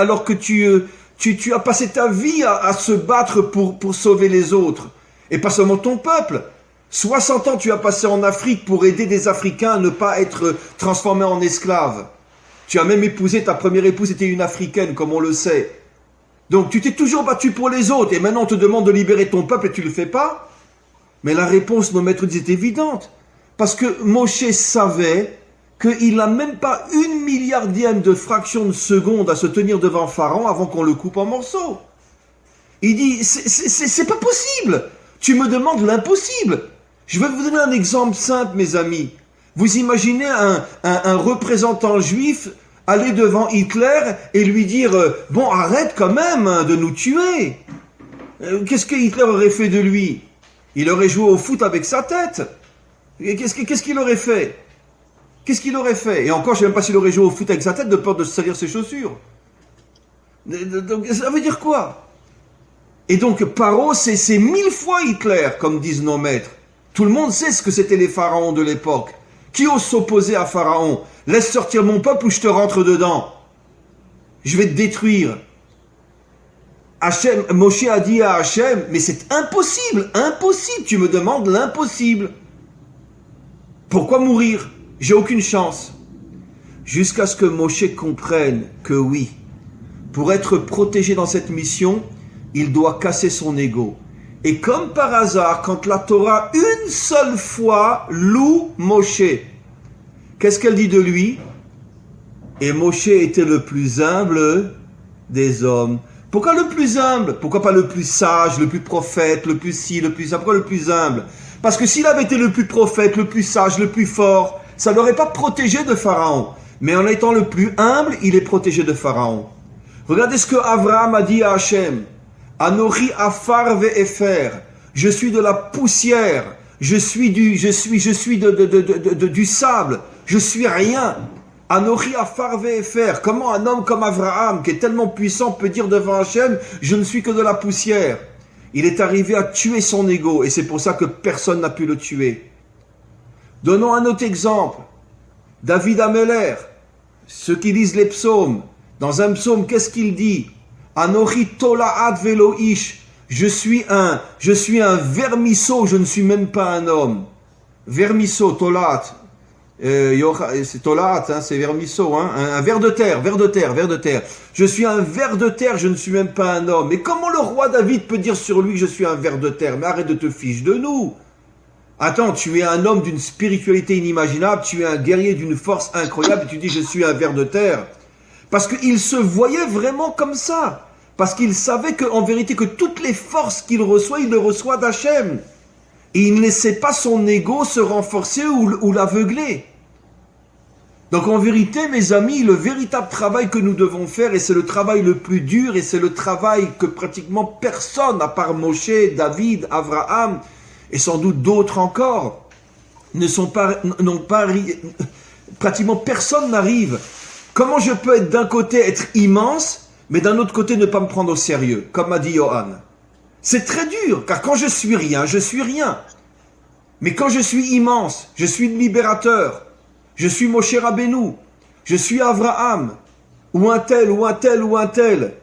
as passé ta vie à se battre pour sauver les autres. Et pas seulement ton peuple. 60 ans tu as passé en Afrique pour aider des Africains à ne pas être transformés en esclaves. Tu as même épousé, ta première épouse était une Africaine, comme on le sait. Donc tu t'es toujours battu pour les autres, et maintenant on te demande de libérer ton peuple et tu le fais pas? Mais la réponse, nos maîtres disent, est évidente. Parce que Moshe savait qu'il n'a même pas 1/1000e de fraction de seconde à se tenir devant Pharaon avant qu'on le coupe en morceaux. Il dit, c'est pas possible. Tu me demandes l'impossible. Je vais vous donner un exemple simple, mes amis. Vous imaginez un représentant juif aller devant Hitler et lui dire « Bon, arrête quand même de nous tuer !» Qu'est-ce que Hitler aurait fait de lui? Il aurait joué au foot avec sa tête. Qu'est-ce qu'il aurait fait? Qu'est-ce qu'il aurait fait? Et encore, je ne sais même pas s'il aurait joué au foot avec sa tête de peur de se salir ses chaussures. Donc, ça veut dire quoi? Et donc, Paro, c'est 1000 fois Hitler, comme disent nos maîtres. Tout le monde sait ce que c'était les pharaons de l'époque. Qui ose s'opposer à Pharaon? Laisse sortir mon peuple ou je te rentre dedans. Je vais te détruire. Moshe a dit à Hachem, mais c'est impossible, impossible. Tu me demandes l'impossible. Pourquoi mourir? J'ai aucune chance. Jusqu'à ce que Moshe comprenne que oui, pour être protégé dans cette mission, il doit casser son ego. Et comme par hasard, quand la Torah une seule fois loue Moshe, qu'est-ce qu'elle dit de lui? Et Moshe était le plus humble des hommes. Pourquoi le plus humble? Pourquoi pas le plus sage, le plus prophète, le plus ci, le plus ça? Pourquoi le plus humble? Parce que s'il avait été le plus prophète, le plus sage, le plus fort, ça ne l'aurait pas protégé de Pharaon. Mais en étant le plus humble, il est protégé de Pharaon. Regardez ce que Abraham a dit à Hachem. Anori afar ve'efer. Je suis de la poussière. Je suis du sable. Je suis rien. Anori afar ve'efer. Comment un homme comme Abraham, qui est tellement puissant, peut dire devant Hachem, je ne suis que de la poussière? Il est arrivé à tuer son ego, et c'est pour ça que personne n'a pu le tuer. Donnons un autre exemple. David Ameller, ceux qui lisent les psaumes, dans un psaume, qu'est-ce qu'il dit? Anochi tolaat velo ish. Je suis un vermisseau, je ne suis même pas un homme. Vermisseau, tolaat. C'est tolaat, c'est vermisseau, un ver de terre. Je suis un ver de terre, je ne suis même pas un homme. Mais comment le roi David peut dire sur lui que je suis un ver de terre? Mais arrête de te ficher de nous. Attends, tu es un homme d'une spiritualité inimaginable, tu es un guerrier d'une force incroyable, et tu dis je suis un ver de terre. Parce qu'il se voyait vraiment comme ça. Parce qu'il savait qu'en vérité, que toutes les forces qu'il reçoit, il les reçoit d'Hachem. Et il ne laissait pas son ego se renforcer ou l'aveugler. Donc en vérité, mes amis, le véritable travail que nous devons faire, et c'est le travail le plus dur, et c'est le travail que pratiquement personne, à part Moshe, David, Abraham, et sans doute d'autres encore, pratiquement personne n'arrive. Comment je peux être d'un côté être immense, mais d'un autre côté ne pas me prendre au sérieux, comme a dit Johan? C'est très dur, car quand je suis rien, je suis rien. Mais quand je suis immense, je suis le libérateur, je suis Moshe Rabbeinu, je suis Abraham, ou un tel, ou un tel, ou un tel,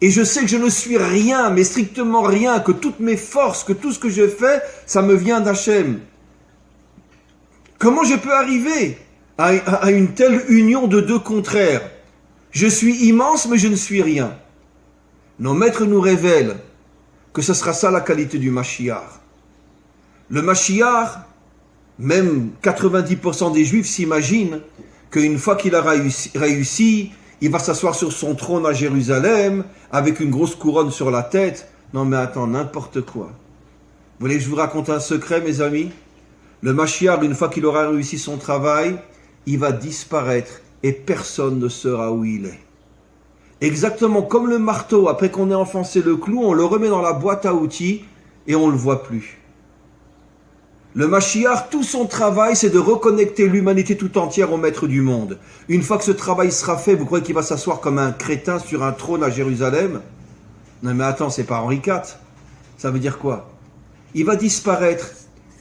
et je sais que je ne suis rien, mais strictement rien, que toutes mes forces, que tout ce que je fais, ça me vient d'Hachem. Comment je peux arriver à une telle union de deux contraires. Je suis immense, mais je ne suis rien. Nos maîtres nous révèlent que ce sera ça la qualité du Mashiach. Le Mashiach, même 90% des Juifs s'imaginent qu'une fois qu'il a réussi, il va s'asseoir sur son trône à Jérusalem, avec une grosse couronne sur la tête. Non mais attends, n'importe quoi. Vous voulez que je vous raconte un secret, mes amis? Le Mashiach, une fois qu'il aura réussi son travail, il va disparaître et personne ne saura où il est. Exactement comme le marteau, après qu'on ait enfoncé le clou, on le remet dans la boîte à outils et on ne le voit plus. Le Mashiach, tout son travail, c'est de reconnecter l'humanité tout entière au maître du monde. Une fois que ce travail sera fait, vous croyez qu'il va s'asseoir comme un crétin sur un trône à Jérusalem? Non mais attends, c'est pas Henri IV. Ça veut dire quoi? Il va disparaître.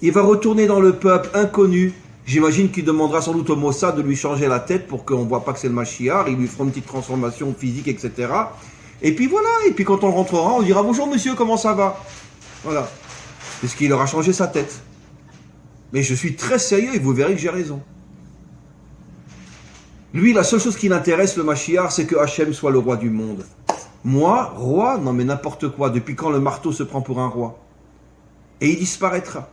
Il va retourner dans le peuple inconnu. J'imagine qu'il demandera sans doute au Mossad de lui changer la tête pour qu'on ne voit pas que c'est le Mashiach. Il lui fera une petite transformation physique, etc. Et puis voilà. Et puis quand on rentrera, on dira « Bonjour monsieur, comment ça va ?» Voilà. Parce qu'il aura changé sa tête. Mais je suis très sérieux et vous verrez que j'ai raison. Lui, la seule chose qui l'intéresse, le Mashiach, c'est que Hachem soit le roi du monde. Moi, roi, non mais n'importe quoi. Depuis quand le marteau se prend pour un roi? Et il disparaîtra.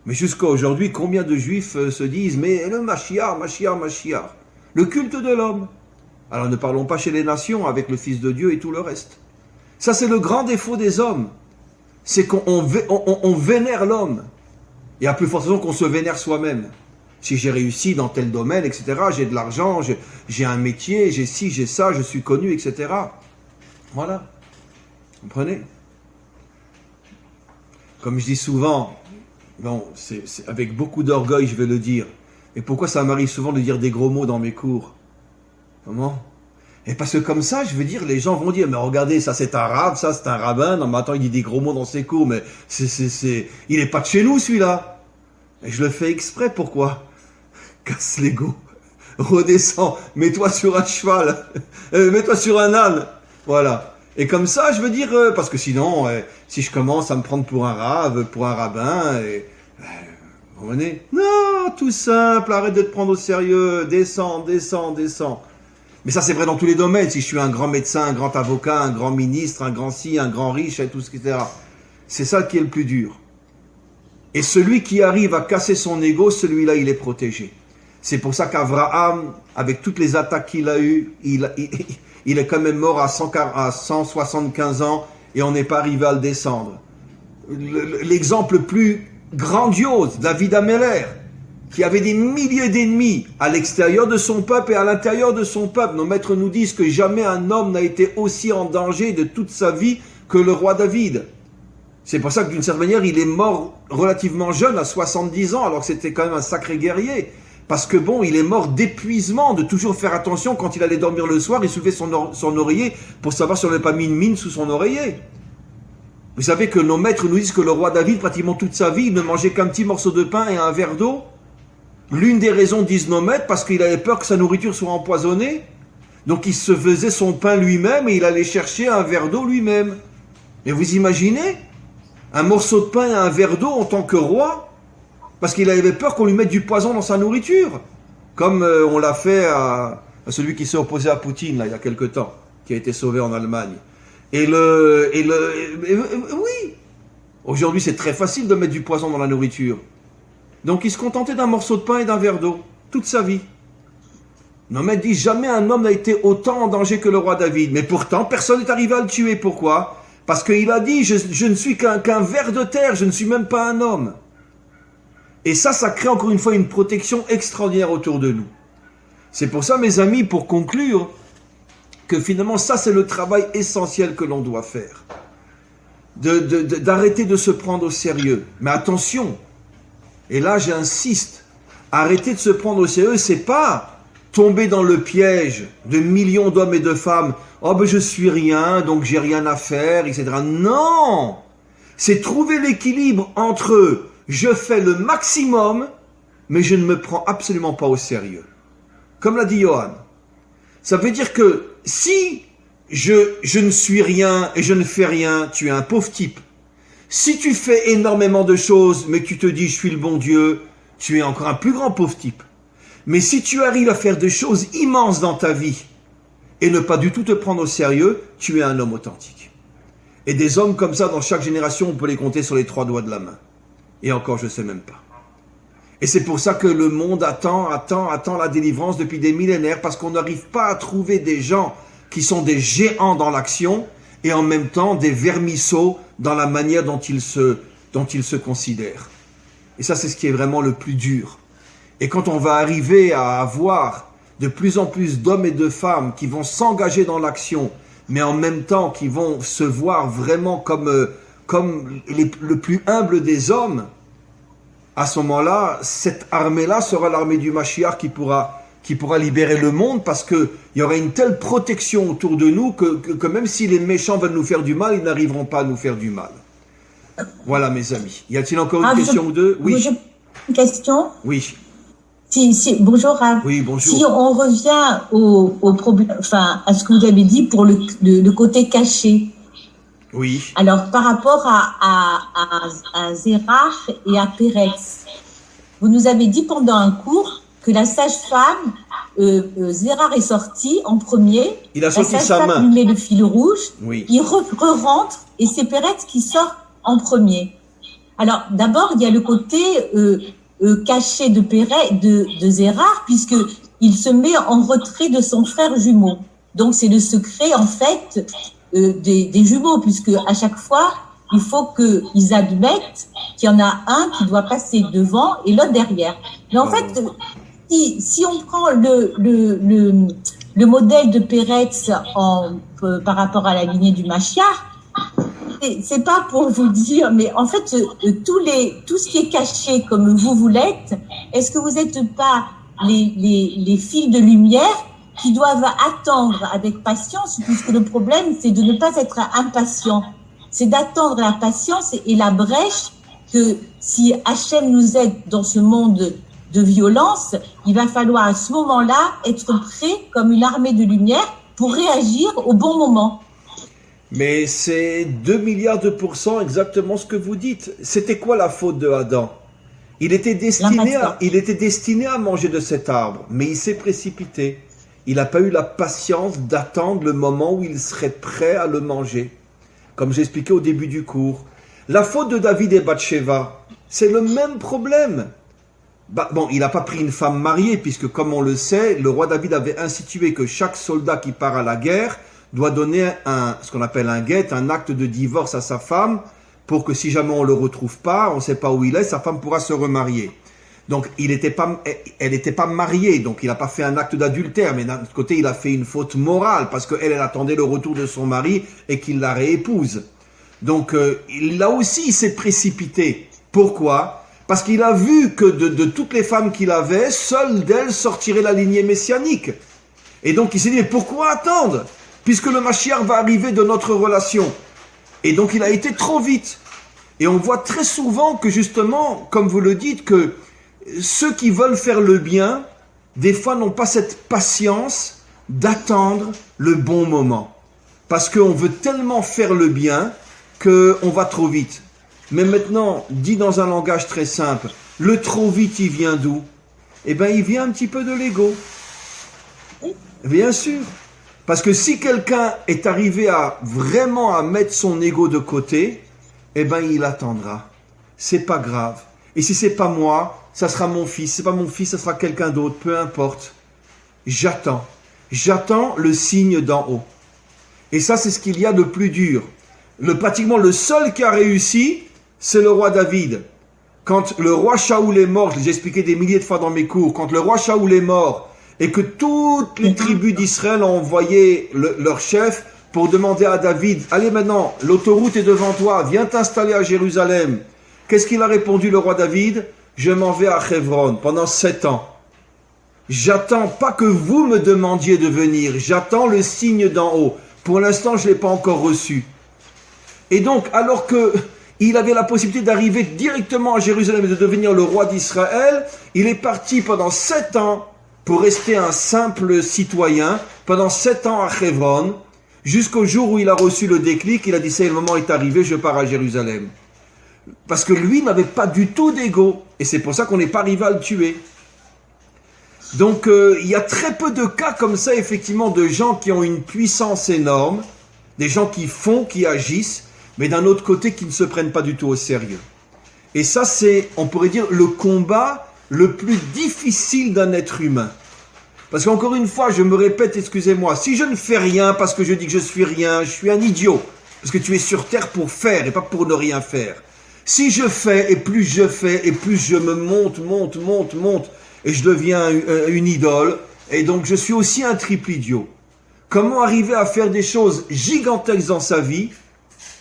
Mais jusqu'à aujourd'hui, combien de Juifs se disent « Mais le Mashiach, Mashiach, Mashiach », le culte de l'homme. Alors ne parlons pas chez les nations avec le Fils de Dieu et tout le reste. Ça, c'est le grand défaut des hommes. C'est qu'on vénère l'homme. Et à plus forte raison qu'on se vénère soi-même. Si j'ai réussi dans tel domaine, etc., j'ai de l'argent, j'ai un métier, j'ai ci, j'ai ça, je suis connu, etc. Voilà. Vous comprenez? Comme je dis souvent, bon, c'est avec beaucoup d'orgueil, je vais le dire. Et pourquoi ça m'arrive souvent de dire des gros mots dans mes cours? Comment? Et parce que comme ça, je veux dire, les gens vont dire, mais regardez, ça c'est un arabe, ça c'est un rabbin, non mais attends, il dit des gros mots dans ses cours, mais il est pas de chez nous celui-là. Et je le fais exprès, pourquoi? Casse l'ego, redescends, mets-toi sur un cheval, mets-toi sur un âne, voilà. Et comme ça, je veux dire, parce que sinon, si je commence à me prendre pour un rave, pour un rabbin, vous comprenez? Non, tout simple, arrête de te prendre au sérieux, descends, descends, descends. Mais ça, c'est vrai dans tous les domaines. Si je suis un grand médecin, un grand avocat, un grand ministre, un grand ci, un grand riche, et tout ce etc. C'est ça qui est le plus dur. Et celui qui arrive à casser son ego, celui-là, il est protégé. C'est pour ça qu'Abraham, avec toutes les attaques qu'il a eues, il est quand même mort à 175 ans et on n'est pas arrivé à le descendre. L'exemple le plus grandiose, David Ameller, qui avait des milliers d'ennemis à l'extérieur de son peuple et à l'intérieur de son peuple. Nos maîtres nous disent que jamais un homme n'a été aussi en danger de toute sa vie que le roi David. C'est pour ça que d'une certaine manière, il est mort relativement jeune, à 70 ans, alors que c'était quand même un sacré guerrier. Parce que bon, il est mort d'épuisement, de toujours faire attention quand il allait dormir le soir, il soulevait son oreiller pour savoir si on n'avait pas mis une mine sous son oreiller. Vous savez que nos maîtres nous disent que le roi David, pratiquement toute sa vie, il ne mangeait qu'un petit morceau de pain et un verre d'eau. L'une des raisons, disent nos maîtres, parce qu'il avait peur que sa nourriture soit empoisonnée. Donc il se faisait son pain lui-même et il allait chercher un verre d'eau lui-même. Et vous imaginez un morceau de pain et un verre d'eau en tant que roi, parce qu'il avait peur qu'on lui mette du poison dans sa nourriture. Comme on l'a fait à celui qui s'est opposé à Poutine, là, il y a quelque temps, qui a été sauvé en Allemagne. Oui, aujourd'hui c'est très facile de mettre du poison dans la nourriture. Donc il se contentait d'un morceau de pain et d'un verre d'eau, toute sa vie. Nos maîtres disent, jamais un homme n'a été autant en danger que le roi David. Mais pourtant, personne n'est arrivé à le tuer. Pourquoi? Parce qu'il a dit, je ne suis qu'un ver de terre, je ne suis même pas un homme. Et ça crée encore une fois une protection extraordinaire autour de nous. C'est pour ça, mes amis, pour conclure, que finalement, ça c'est le travail essentiel que l'on doit faire. D'arrêter de se prendre au sérieux. Mais attention, et là j'insiste, arrêter de se prendre au sérieux, c'est pas tomber dans le piège de millions d'hommes et de femmes. Oh ben je suis rien, donc j'ai rien à faire, etc. Non! C'est trouver l'équilibre entre je fais le maximum, mais je ne me prends absolument pas au sérieux. Comme l'a dit Johan. Ça veut dire que si je ne suis rien et je ne fais rien, tu es un pauvre type. Si tu fais énormément de choses, mais que tu te dis je suis le bon Dieu, tu es encore un plus grand pauvre type. Mais si tu arrives à faire des choses immenses dans ta vie et ne pas du tout te prendre au sérieux, tu es un homme authentique. Et des hommes comme ça, dans chaque génération, on peut les compter sur les 3 doigts de la main. Et encore, je ne sais même pas. Et c'est pour ça que le monde attend la délivrance depuis des millénaires, parce qu'on n'arrive pas à trouver des gens qui sont des géants dans l'action et en même temps des vermisseaux dans la manière dont ils se considèrent. Et ça, c'est ce qui est vraiment le plus dur. Et quand on va arriver à avoir de plus en plus d'hommes et de femmes qui vont s'engager dans l'action, mais en même temps qui vont se voir vraiment comme le plus humble des hommes, à ce moment-là, cette armée-là sera l'armée du Mashiach qui pourra libérer le monde, parce qu'il y aura une telle protection autour de nous que même si les méchants veulent nous faire du mal, ils n'arriveront pas à nous faire du mal. Voilà, mes amis. Y a-t-il encore une question ou deux? Oui. Une question? Oui. Bonjour, Rav. Oui, bonjour. Si on revient au problème, enfin, à ce que vous avez dit pour le côté caché. Oui. Alors, par rapport à Zérach et à Péretz, vous nous avez dit pendant un cours que la sage-femme, Zérach est sorti en premier. Il a sorti sa main. La sage-femme lui met le fil rouge. Oui. Il rentre et c'est Péretz qui sort en premier. Alors, d'abord, il y a le côté caché de Zérach, puisque il se met en retrait de son frère jumeau. Donc, c'est le secret, en fait, des jumeaux, puisque à chaque fois, il faut qu'ils admettent qu'il y en a un qui doit passer devant et l'autre derrière. Mais en fait, si on prend le modèle de Péretz par rapport à la lignée du Mashiach, c'est pas pour vous dire, mais en fait, tout ce qui est caché comme vous l'êtes, est-ce que vous n'êtes pas les fils de lumière qui doivent attendre avec patience, puisque le problème, c'est de ne pas être impatient. C'est d'attendre la patience et la brèche que si Hachem nous aide dans ce monde de violence, il va falloir à ce moment-là être prêt comme une armée de lumière pour réagir au bon moment. Mais c'est 2 milliards de % exactement ce que vous dites. C'était quoi la faute de Adam? Il était destiné à manger de cet arbre, mais il s'est précipité. Il n'a pas eu la patience d'attendre le moment où il serait prêt à le manger. Comme j'expliquais au début du cours. La faute de David et Bathsheba, c'est le même problème. Bon, il n'a pas pris une femme mariée, puisque comme on le sait, le roi David avait institué que chaque soldat qui part à la guerre doit donner ce qu'on appelle un guet, un acte de divorce à sa femme, pour que si jamais on ne le retrouve pas, on ne sait pas où il est, sa femme pourra se remarier. Donc, elle n'était pas mariée, donc il n'a pas fait un acte d'adultère, mais d'un autre côté, il a fait une faute morale, parce qu'elle attendait le retour de son mari et qu'il la réépouse. Donc, là aussi, il s'est précipité. Pourquoi? Parce qu'il a vu que de toutes les femmes qu'il avait, seule d'elles sortirait la lignée messianique. Et donc, il s'est dit, mais pourquoi attendre? Puisque le Mashiach va arriver de notre relation. Et donc, il a été trop vite. Et on voit très souvent que justement, comme vous le dites, que ceux qui veulent faire le bien, des fois n'ont pas cette patience d'attendre le bon moment. Parce qu'on veut tellement faire le bien qu'on va trop vite. Mais maintenant, dit dans un langage très simple, le trop vite, il vient d'où? Eh bien, il vient un petit peu de l'ego. Bien sûr. Parce que si quelqu'un est arrivé vraiment à mettre son ego de côté, eh bien, il attendra. C'est pas grave. Et si c'est pas moi, ça sera mon fils. Si c'est pas mon fils, ça sera quelqu'un d'autre. Peu importe. J'attends. J'attends le signe d'en haut. Et ça, c'est ce qu'il y a de plus dur. Pratiquement le seul qui a réussi, c'est le roi David. Quand le roi Shaoul est mort, je l'ai expliqué des milliers de fois dans mes cours, quand le roi Shaoul est mort, et que toutes les tribus d'Israël ont envoyé leur chef pour demander à David, allez maintenant, l'autoroute est devant toi, viens t'installer à Jérusalem. Qu'est-ce qu'il a répondu le roi David? Je m'en vais à Hebron pendant 7 ans. J'attends pas que vous me demandiez de venir, j'attends le signe d'en haut. Pour l'instant, je ne l'ai pas encore reçu. Et donc, alors qu'il avait la possibilité d'arriver directement à Jérusalem et de devenir le roi d'Israël, il est parti pendant 7 ans pour rester un simple citoyen, pendant 7 ans à Hebron, jusqu'au jour où il a reçu le déclic, il a dit, ça y est, le moment est arrivé, je pars à Jérusalem. Parce que lui n'avait pas du tout d'ego, et c'est pour ça qu'on n'est pas arrivé à le tuer. Donc il y a très peu de cas comme ça, effectivement, de gens qui ont une puissance énorme, des gens qui font, qui agissent, mais d'un autre côté qui ne se prennent pas du tout au sérieux. Et ça, c'est, on pourrait dire, le combat le plus difficile d'un être humain. Parce qu'encore une fois, je me répète, excusez-moi, si je ne fais rien parce que je dis que je suis rien, je suis un idiot. Parce que tu es sur terre pour faire et pas pour ne rien faire. Si je fais, et plus je fais, et plus je me monte, et je deviens une idole, et donc je suis aussi un triple idiot. Comment arriver à faire des choses gigantesques dans sa vie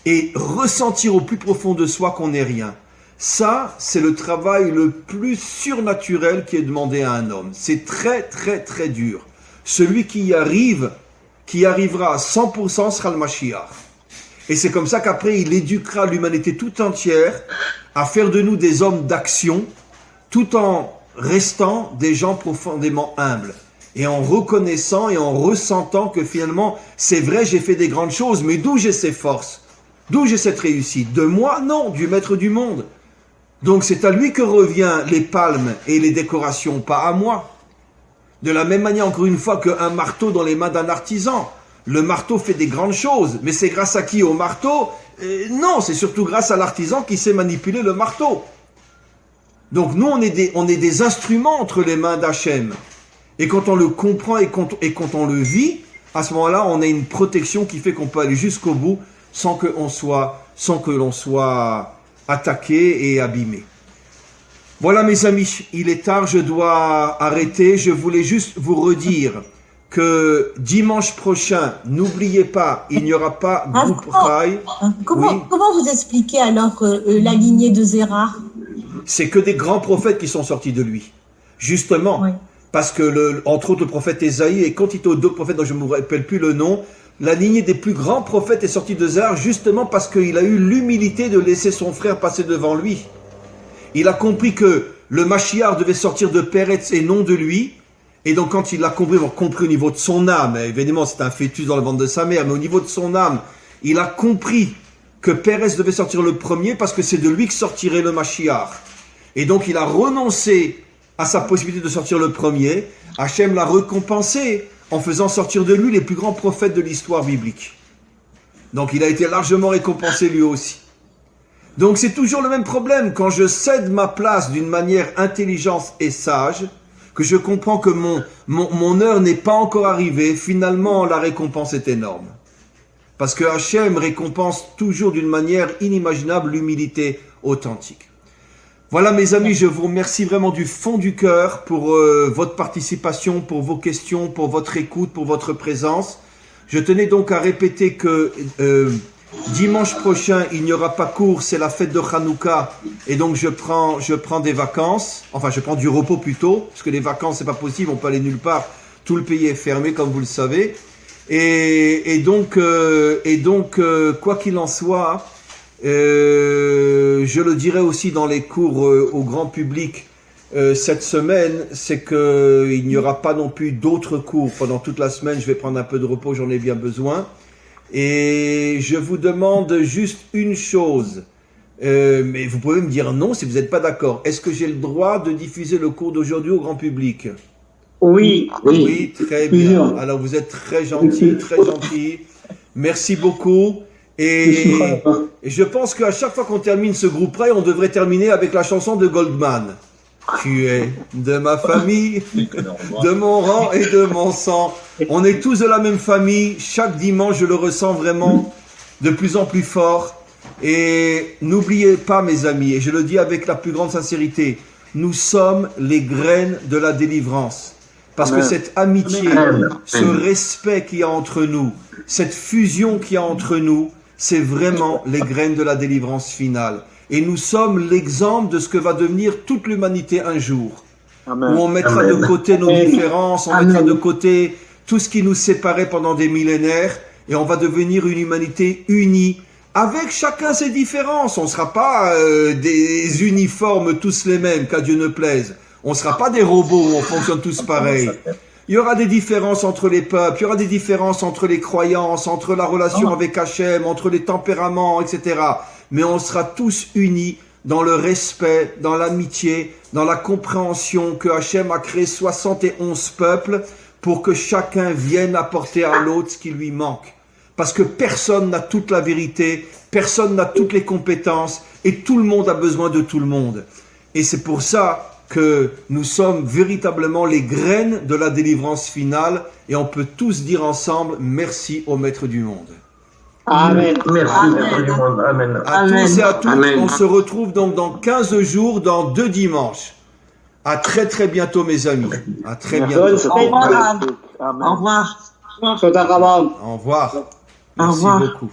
et ressentir au plus profond de soi qu'on n'est rien? Ça, c'est le travail le plus surnaturel qui est demandé à un homme. C'est très, très, très dur. Celui qui y arrive, qui arrivera à 100% sera le Mashiach. Et c'est comme ça qu'après, il éduquera l'humanité tout entière à faire de nous des hommes d'action, tout en restant des gens profondément humbles. Et en reconnaissant et en ressentant que finalement, c'est vrai, j'ai fait des grandes choses, mais d'où j'ai ces forces? D'où j'ai cette réussite? De moi? Non, du maître du monde. Donc c'est à lui que revient les palmes et les décorations, pas à moi. De la même manière, encore une fois, qu'un marteau dans les mains d'un artisan. Le marteau fait des grandes choses, mais c'est grâce à qui? Au marteau? Non, c'est surtout grâce à l'artisan qui sait manipuler le marteau. Donc nous, on est des instruments entre les mains d'Hachem. Et quand on le comprend et quand on le vit, à ce moment-là, on a une protection qui fait qu'on peut aller jusqu'au bout sans que l'on soit attaqué et abîmé. Voilà mes amis, il est tard, je dois arrêter. Je voulais juste vous redire que dimanche prochain, n'oubliez pas, il n'y aura pas groupe Rai. Comment vous expliquez alors la lignée de Zérach? C'est que des grands prophètes qui sont sortis de lui. Justement, oui. Parce que, entre autres, le prophète Ésaïe, et quand il était aux deux prophètes dont je ne me rappelle plus le nom, la lignée des plus grands prophètes est sortie de Zérach justement parce qu'il a eu l'humilité de laisser son frère passer devant lui. Il a compris que le Mashiach devait sortir de Péretz et non de lui. Et donc quand il l'a compris au niveau de son âme, évidemment c'est un fœtus dans le ventre de sa mère, mais au niveau de son âme, il a compris que Péretz devait sortir le premier parce que c'est de lui que sortirait le Mashiach. Et donc il a renoncé à sa possibilité de sortir le premier. Hachem l'a récompensé en faisant sortir de lui les plus grands prophètes de l'histoire biblique. Donc il a été largement récompensé lui aussi. Donc c'est toujours le même problème. Quand je cède ma place d'une manière intelligente et sage, que je comprends que mon heure n'est pas encore arrivée, finalement la récompense est énorme. Parce que Hachem récompense toujours d'une manière inimaginable l'humilité authentique. Voilà mes amis, je vous remercie vraiment du fond du cœur pour votre participation, pour vos questions, pour votre écoute, pour votre présence. Je tenais donc à répéter que dimanche prochain, il n'y aura pas cours, c'est la fête de Hanouka, et donc je prends des vacances, enfin je prends du repos plutôt, parce que les vacances c'est pas possible, on peut aller nulle part, tout le pays est fermé comme vous le savez, et donc quoi qu'il en soit, je le dirai aussi dans les cours au grand public cette semaine, c'est que il n'y aura pas non plus d'autres cours pendant toute la semaine. Je vais prendre un peu de repos, j'en ai bien besoin. Et je vous demande juste une chose, mais vous pouvez me dire non si vous n'êtes pas d'accord. Est-ce que j'ai le droit de diffuser le cours d'aujourd'hui au grand public? Oui. Oui, très bien. Alors vous êtes très gentil, très gentil. Merci beaucoup. Et je pense qu'à chaque fois qu'on termine ce groupe Rai, on devrait terminer avec la chanson de Goldman. Tu es de ma famille, de mon rang et de mon sang. On est tous de la même famille. Chaque dimanche, je le ressens vraiment de plus en plus fort. Et n'oubliez pas, mes amis, et je le dis avec la plus grande sincérité, nous sommes les graines de la délivrance. Parce que cette amitié, ce respect qu'il y a entre nous, cette fusion qu'il y a entre nous, c'est vraiment les graines de la délivrance finale. Et nous sommes l'exemple de ce que va devenir toute l'humanité un jour. Amen. Où on mettra de côté nos différences, on mettra de côté tout ce qui nous séparait pendant des millénaires, et on va devenir une humanité unie, avec chacun ses différences. On ne sera pas des uniformes tous les mêmes, qu'à Dieu ne plaise. On ne sera pas des robots où on fonctionne tous pareil. Il y aura des différences entre les peuples, il y aura des différences entre les croyances, entre la relation avec Hachem, entre les tempéraments, etc. Mais on sera tous unis dans le respect, dans l'amitié, dans la compréhension que Hachem a créé 71 peuples pour que chacun vienne apporter à l'autre ce qui lui manque. Parce que personne n'a toute la vérité, personne n'a toutes les compétences et tout le monde a besoin de tout le monde. Et c'est pour ça que nous sommes véritablement les graines de la délivrance finale et on peut tous dire ensemble merci au Maître du monde. Amen. Merci, Maître du monde. Amen. À tous et à toutes, on se retrouve donc dans 15 jours, dans 2 dimanches. À très très bientôt mes amis. À très bientôt. Au revoir. Au revoir. Au revoir. Au revoir. Merci beaucoup.